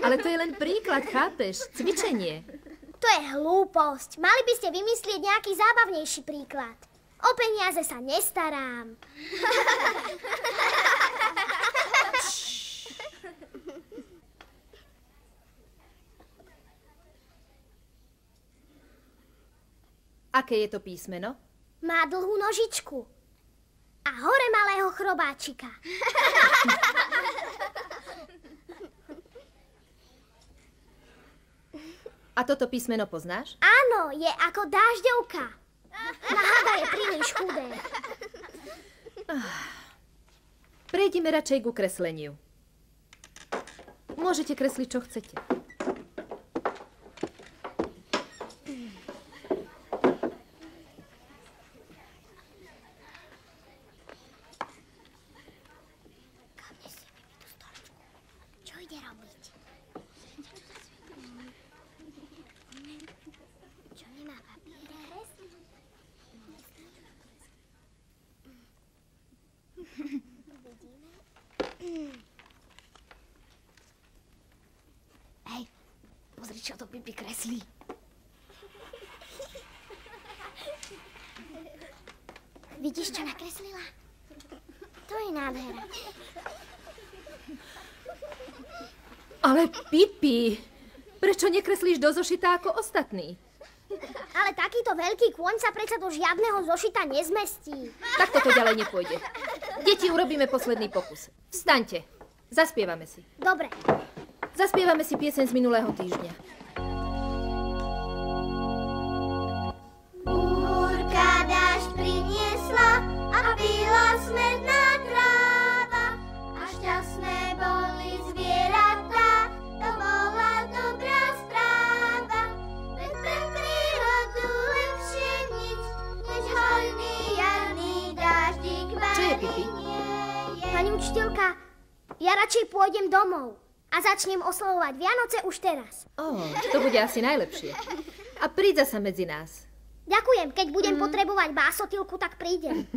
Ale to je len príklad, chápeš? Cvičenie. To je hlúposť. Mali by ste vymyslieť nejaký zábavnejší príklad. O peniaze sa nestarám. Aké je to písmeno? Má dlhú nožičku. A hore malého chrobáčika. A toto písmeno poznáš? Áno, je ako dážďovka. Na hada je príliš chudé. Prejdime radšej ku kresleniu. Môžete kresliť, čo chcete. Čo ide robiť? Čo nemá papíre? Hej, pozri, čo to Pipi kreslí. Vidíš, čo nakreslila? To je nádhera. Ale Pipi, prečo nekreslíš do zošita ako ostatní? Ale takýto veľký kôň sa predsa do žiadneho zošita nezmestí. Tak toto ďalej nepôjde. Deti, urobíme posledný pokus. Vstaňte. Zaspievame si. Dobre. Zaspievame si pieseň z minulého týždňa. Búrka dážď priniesla a pila smedná tráva a šťastné boli zvieratá, to bola dobrá správa. Veď pre prírodu lepšie nič, než hojný jarný dáždik Čo je, Pipi? Pani učiteľka, ja radšej pôjdem domov a začnem oslavovať Vianoce už teraz. To bude asi najlepšie. A príď sa medzi nás. Ďakujem, keď budem potrebovať básotilku, tak prídem.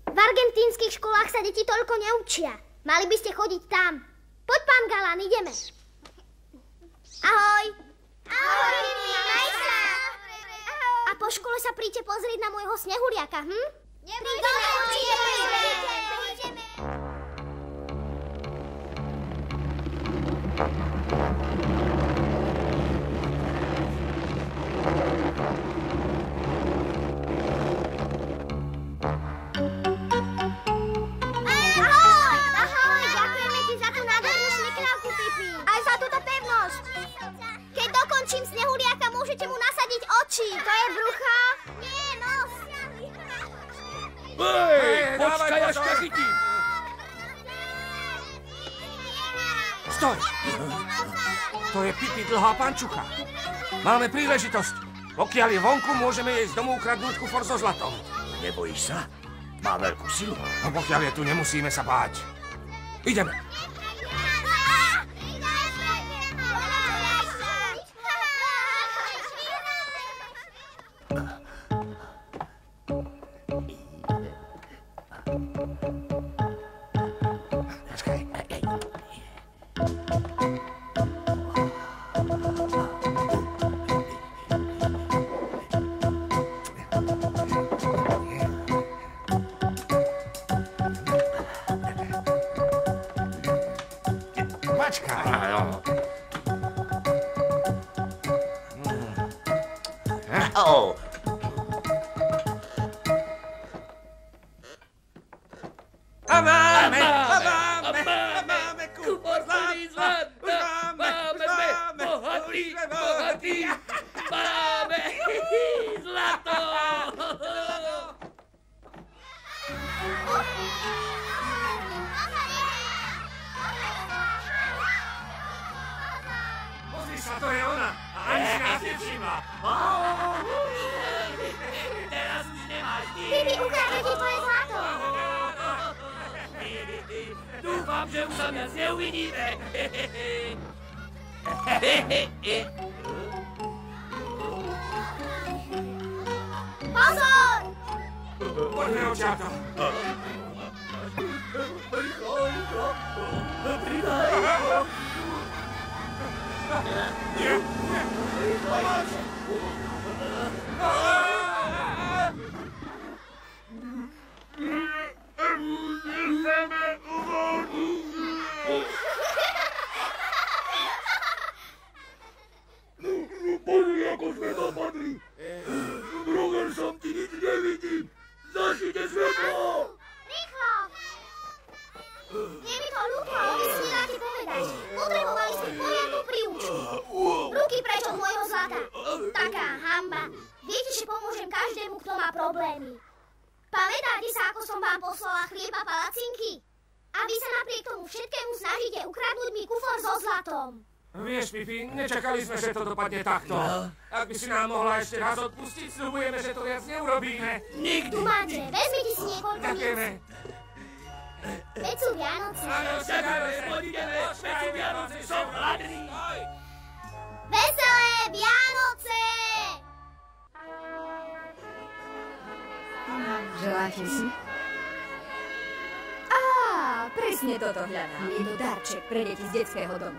V argentínskych školách sa deti toľko neučia. Mali by ste chodiť tam. Poď, pán Galán, ideme. Ahoj. Ahoj, maj sa. A po škole sa príďte pozrieť na môjho snehuliaka, Prídeme, určite. Ahoj, ďakujeme ti za tú nádhernú šmikrávku, Pipi. Aj za túto pevnosť. Keď dokončím snehuliaka, môžete mu nasadiť oči. To je brucho? Nie, nos. Počkaj, až ťa chytím. Stoj! To je Pipi dlhá pančucha. Máme príležitosť. Pokiaľ je vonku, môžeme jej z domu ukradnúť kufor so zlatom. Nebojíš sa? Má veľkú silu. No pokiaľ je tu, nemusíme sa báť. Ideme. Nečakali sme, že to dopadne takto. Ak by si nám mohla ešte raz odpustiť, sľubujeme, že to viac neurobíme. Nikdy. Tu máte, vezmite si niekoľko Ďakujeme. Veď sú Vianoce. Áno, čakáme, poďme, veď sú Vianoce, som hladný. Veselé Vianoce! Želáte si? Presne toto hľadám. Je to darček pre deti z detského domu.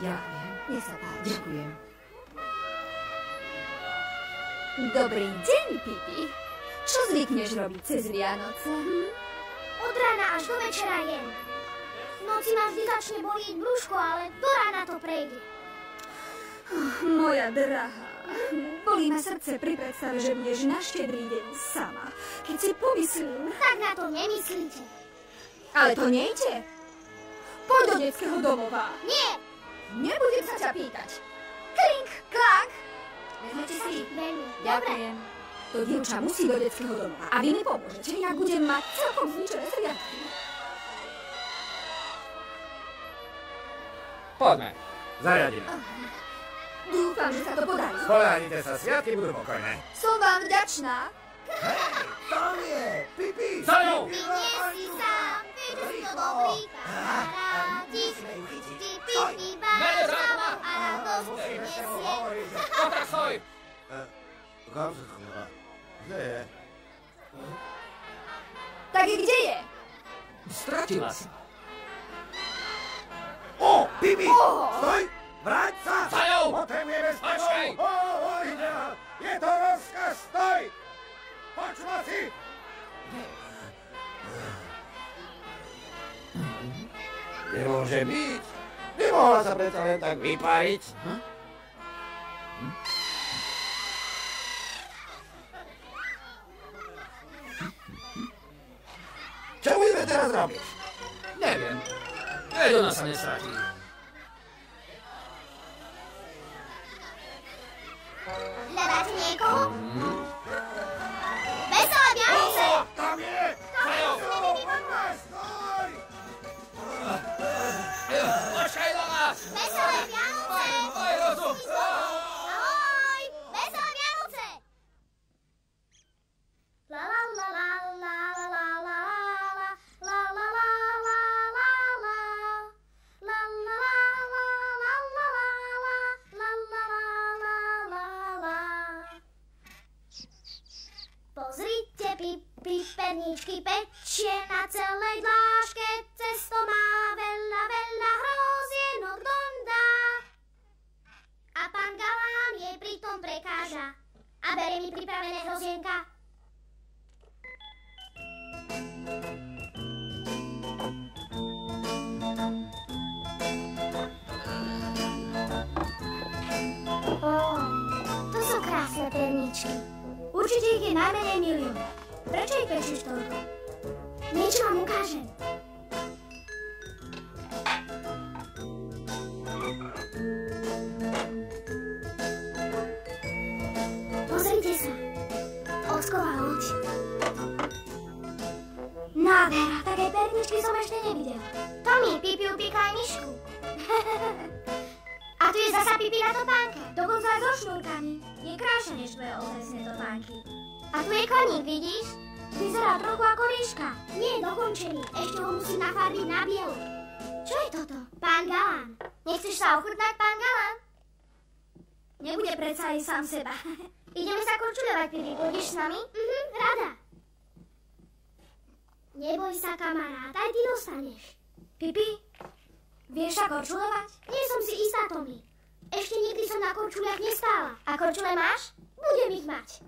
Nech sa páči. Ďakujem. Dobrý deň, Pipi. Čo zvykneš robiť cez Vianoce? Od rána až do večera jem. noci ma vždy začne bolieť brúško, ale do rána to prejde. Moja drahá, bolí ma srdce pri predstave, že budeš na Štedrý deň sama. Keď si pomyslím... Tak na to nemyslíte. Ale to nejde. Poď do detského domova. Nie. Nebudem sa ťa pýtať. Klink, klak. Vezmete si? Veľmi. Ďakujem. To dievča musí do detského domova. A vy mi pomôžete, inak budem mať celkom zničené sviatky. Poďme. Zariadíme. Dúfam, že sa to podarí. Spoľahnite sa, sviatky budú pokojné. Som vám vďačná. Tam je, Pipi! Za ňou! Ty nie si sám, vieš, že si to dobrý kamaráti. Ty Pipi máš zábav a radosť prinesie. No tak stoj! Kam sa chová? Kde je? Tak kde je? Stratila sa. O, Pipi! Stoj! Vráť sa! Za ňou! Potrebujeme s Počkaj! tebou! Je to rozkaz, stoj! Počula si! Nemôže byť. Nemohla sa predsa len tak vypáriť. Čo budeme teraz robiť? Neviem. Veď ona sa nestratí. Hľadáte niekoho? Veselé Vianoce! Tam je! Počkaj do nás! Veselé Vianoce! Aj rozum! Ahoj! Veselé Vianoce! La la la la la la la la la la la la la la la la la la la la. Pozrite, Pipi perničky pečie na celej dláške, cesto má veľa, veľa hrozienok dondá. A pán Galán jej pritom prekáža a berie mi pripravené hrozienka. To sú krásne perničky. Určite ich je najmenej milión. Prečo ich pečíš toľko? Niečo vám ukážem. Pozrite sa. Ocková loď. Nádhera, také perničky som ešte nevidel. Tommy, Pipi upíka aj myšku. A tu je zasa Pipina topánka. Dokonca aj so šnúrkami. Je krajšia než tvoje ozajstné topánky. A tu je koník, vidíš? Vyzerá trochu ako líška. Nie je dokončený. Ešte ho musím nafarbiť na bielo. Čo je toto? Pán Galán. Nechceš sa ochutnať, pán Galán? Nebude predsa aj sám seba. Ideme sa korčuľovať, Pipi. Pôjdeš s nami? Rada. Neboj sa, kamarát. Aj ty dostaneš. Pipi, vieš sa korčuľovať? Nie som si istá, Tommy. Ešte nikdy som na korčuliach nestála. A korčule máš? Budem ich mať.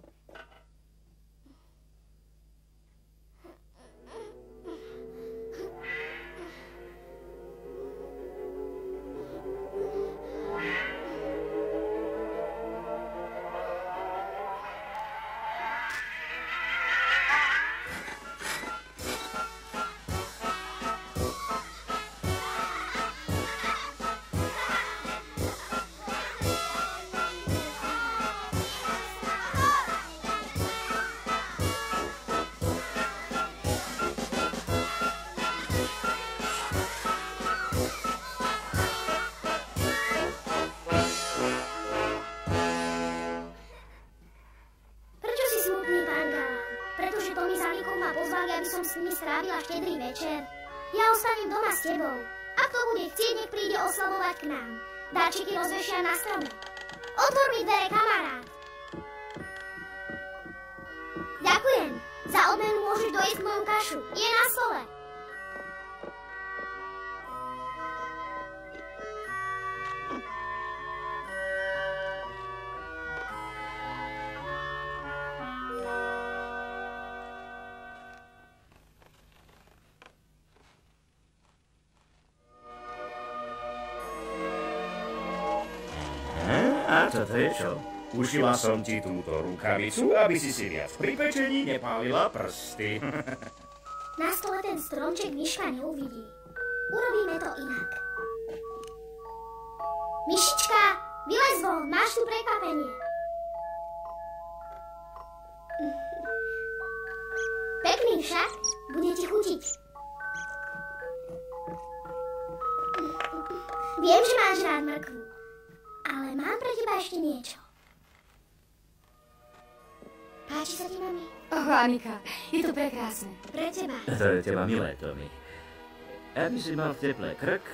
S nimi strávila štedrý večer. Ja ostanem doma s tebou. A kto bude chcieť, nech príde oslavovať k nám. Dáčiky rozvešia na strome. Otvor mi dvere, kamarát. Ďakujem. Za odmenu môžeš dojesť moju kašu. Je na stole. A toto je čo? Ušila som ti túto rukavicu, aby si viac pri pečení nepálila prsty. Na stole ten stromček Myška neuvidí. Urobíme to inak. Myšička, vylez von, máš tu prekvapenie. Pekný však, bude ti chutiť. Viem, že máš rád mrkvu, ale mám pre teba ešte niečo. Páči sa ti, mami? Anika, je to prekrásne. Pre teba. To je teba milé, Tommy. Aby si mal v teple krk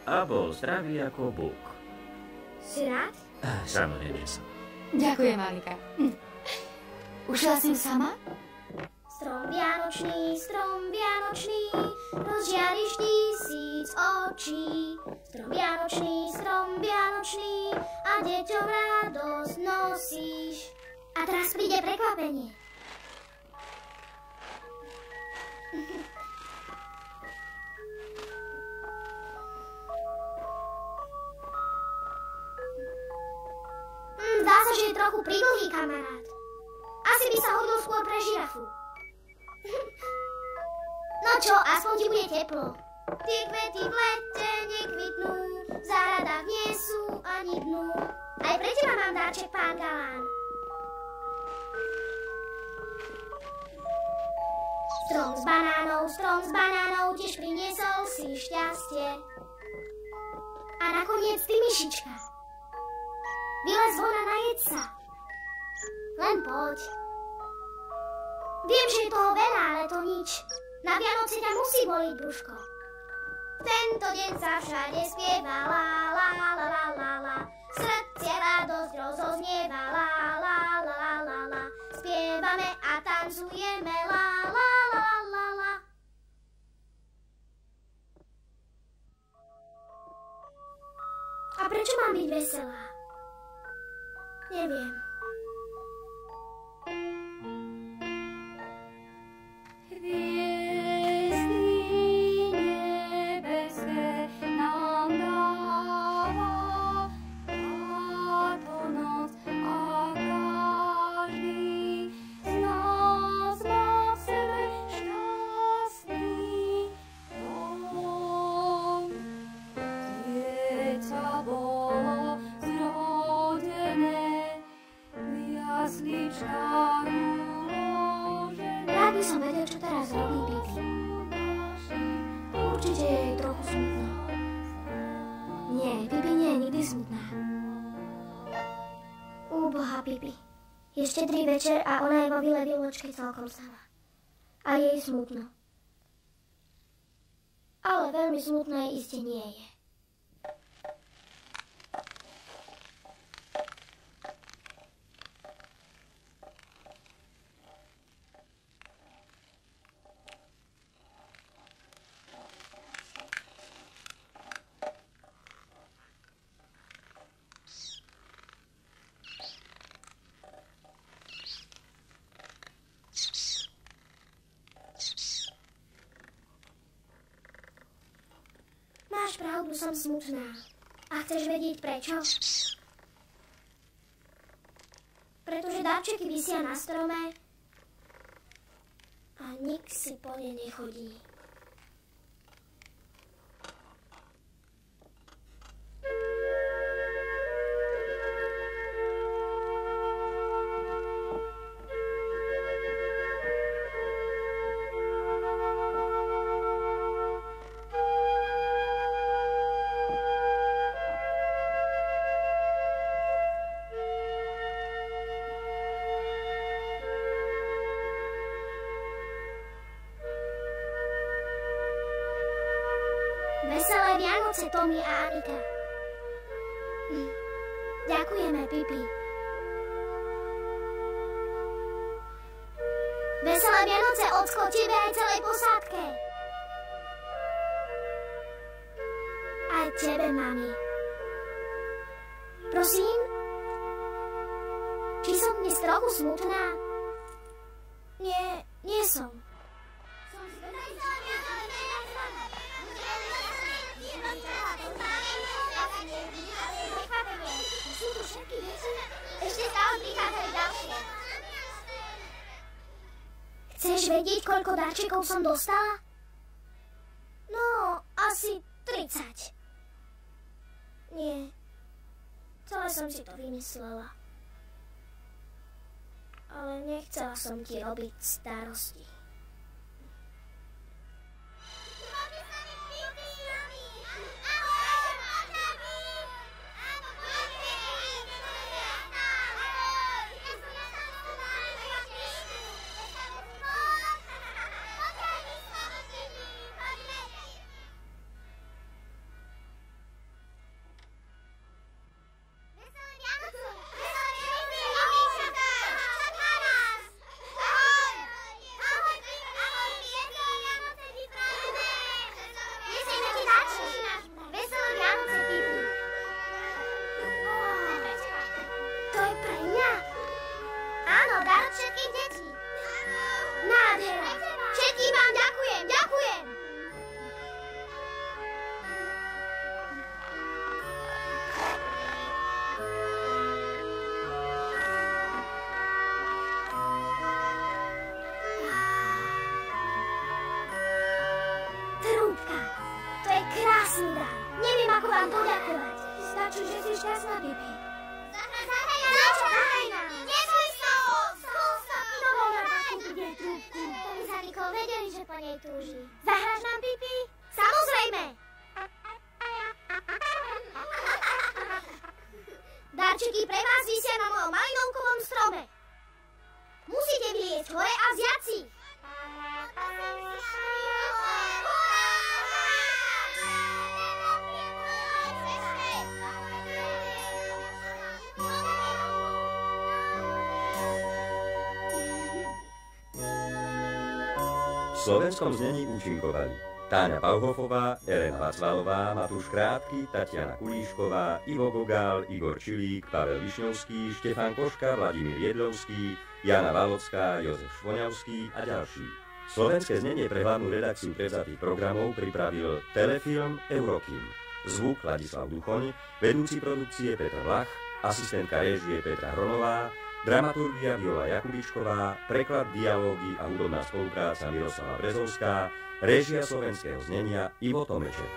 a bol zdravý ako Búk. Si rád? Samozrejme som. Ďakujem, Anika. Ušla si ju sama? Strom vianočný, rozžiariš 1000 očí. Strom vianočný a deťom radosť nosíš. A teraz príde prekvapenie. Zdá sa, že je trochu pridlhý, kamarát. Asi by sa hodil skôr pre žirafu. No čo, aspoň ti bude teplo. Tie kvety v lete nekvitnú, v záhradách nie sú ani dnu. Aj pre teba mám dáček, pán Galán. Strom s banánou, tiež priniesol si šťastie. A nakoniec ty, myšička. Vylez von a najeď sa. Len poď. Viem, že je toho veľa, ale to nič. Na Vianoce ťa musí boliť brúško. Tento deň sa všade spieva la la la la la la. Srdce radosť rozoznieva la la la la la la. Spievame a tancujeme la la la la la. A prečo mám byť veselá? Neviem. Rád by som vedel, čo teraz robí Pipi. Určite je jej trochu smutno. Nie, Pipi nie je nikdy smutná. Úboha Pipi. Je štedrý večer a ona je vo vile Viločke celkom sama. A jej smutno. Ale veľmi smutné iste nie je. Máš pravdu, som smutná. A chceš vedieť prečo? Pretože darčeky visia na strome a nik si po ne nechodí. Veselé Vianoce, Tommy a Anika. Ďakujeme, Pipi. Veselé Vianoce, ocko, tebe aj celej posádke. Aj tebe, mami. Prosím? Či som dnes trochu smutná? Nie, nie som. Sú tu všetky veci. vedieť, koľko darčekov som dostala? No, asi 30. Nie, celé som si to vymyslela. Ale nechcela som ti robiť starosti. Zahraš nám, Pipi? Samozrejme! Darčeky pre vás visia na mojom malinovkovom strome. Musíte vyliezť hore a vziať si. V slovenskom znení účinkovali Táňa Pauhofová, Elena Vacvalová, Matúš Krátky, Tatiana Kulíšková, Ivo Gogál, Igor Čilík, Pavel Višňovský, Štefán Koška, Vladimír Jedlovský, Jana Valocká, Jozef Švoňavský a ďalší. Slovenské znenie pre hlavnú redakciu prevzatých programov pripravil Telefilm Eurokim. Zvuk Ladislav Duchoň, vedúci produkcie Petr Vlach, asistentka réžie Petra Hronová, dramaturgia Viola Jakubičková, preklad, dialógy a hudobná spolupráca Miroslava Brezovská, réžia slovenského znenia Ivo Tomeček.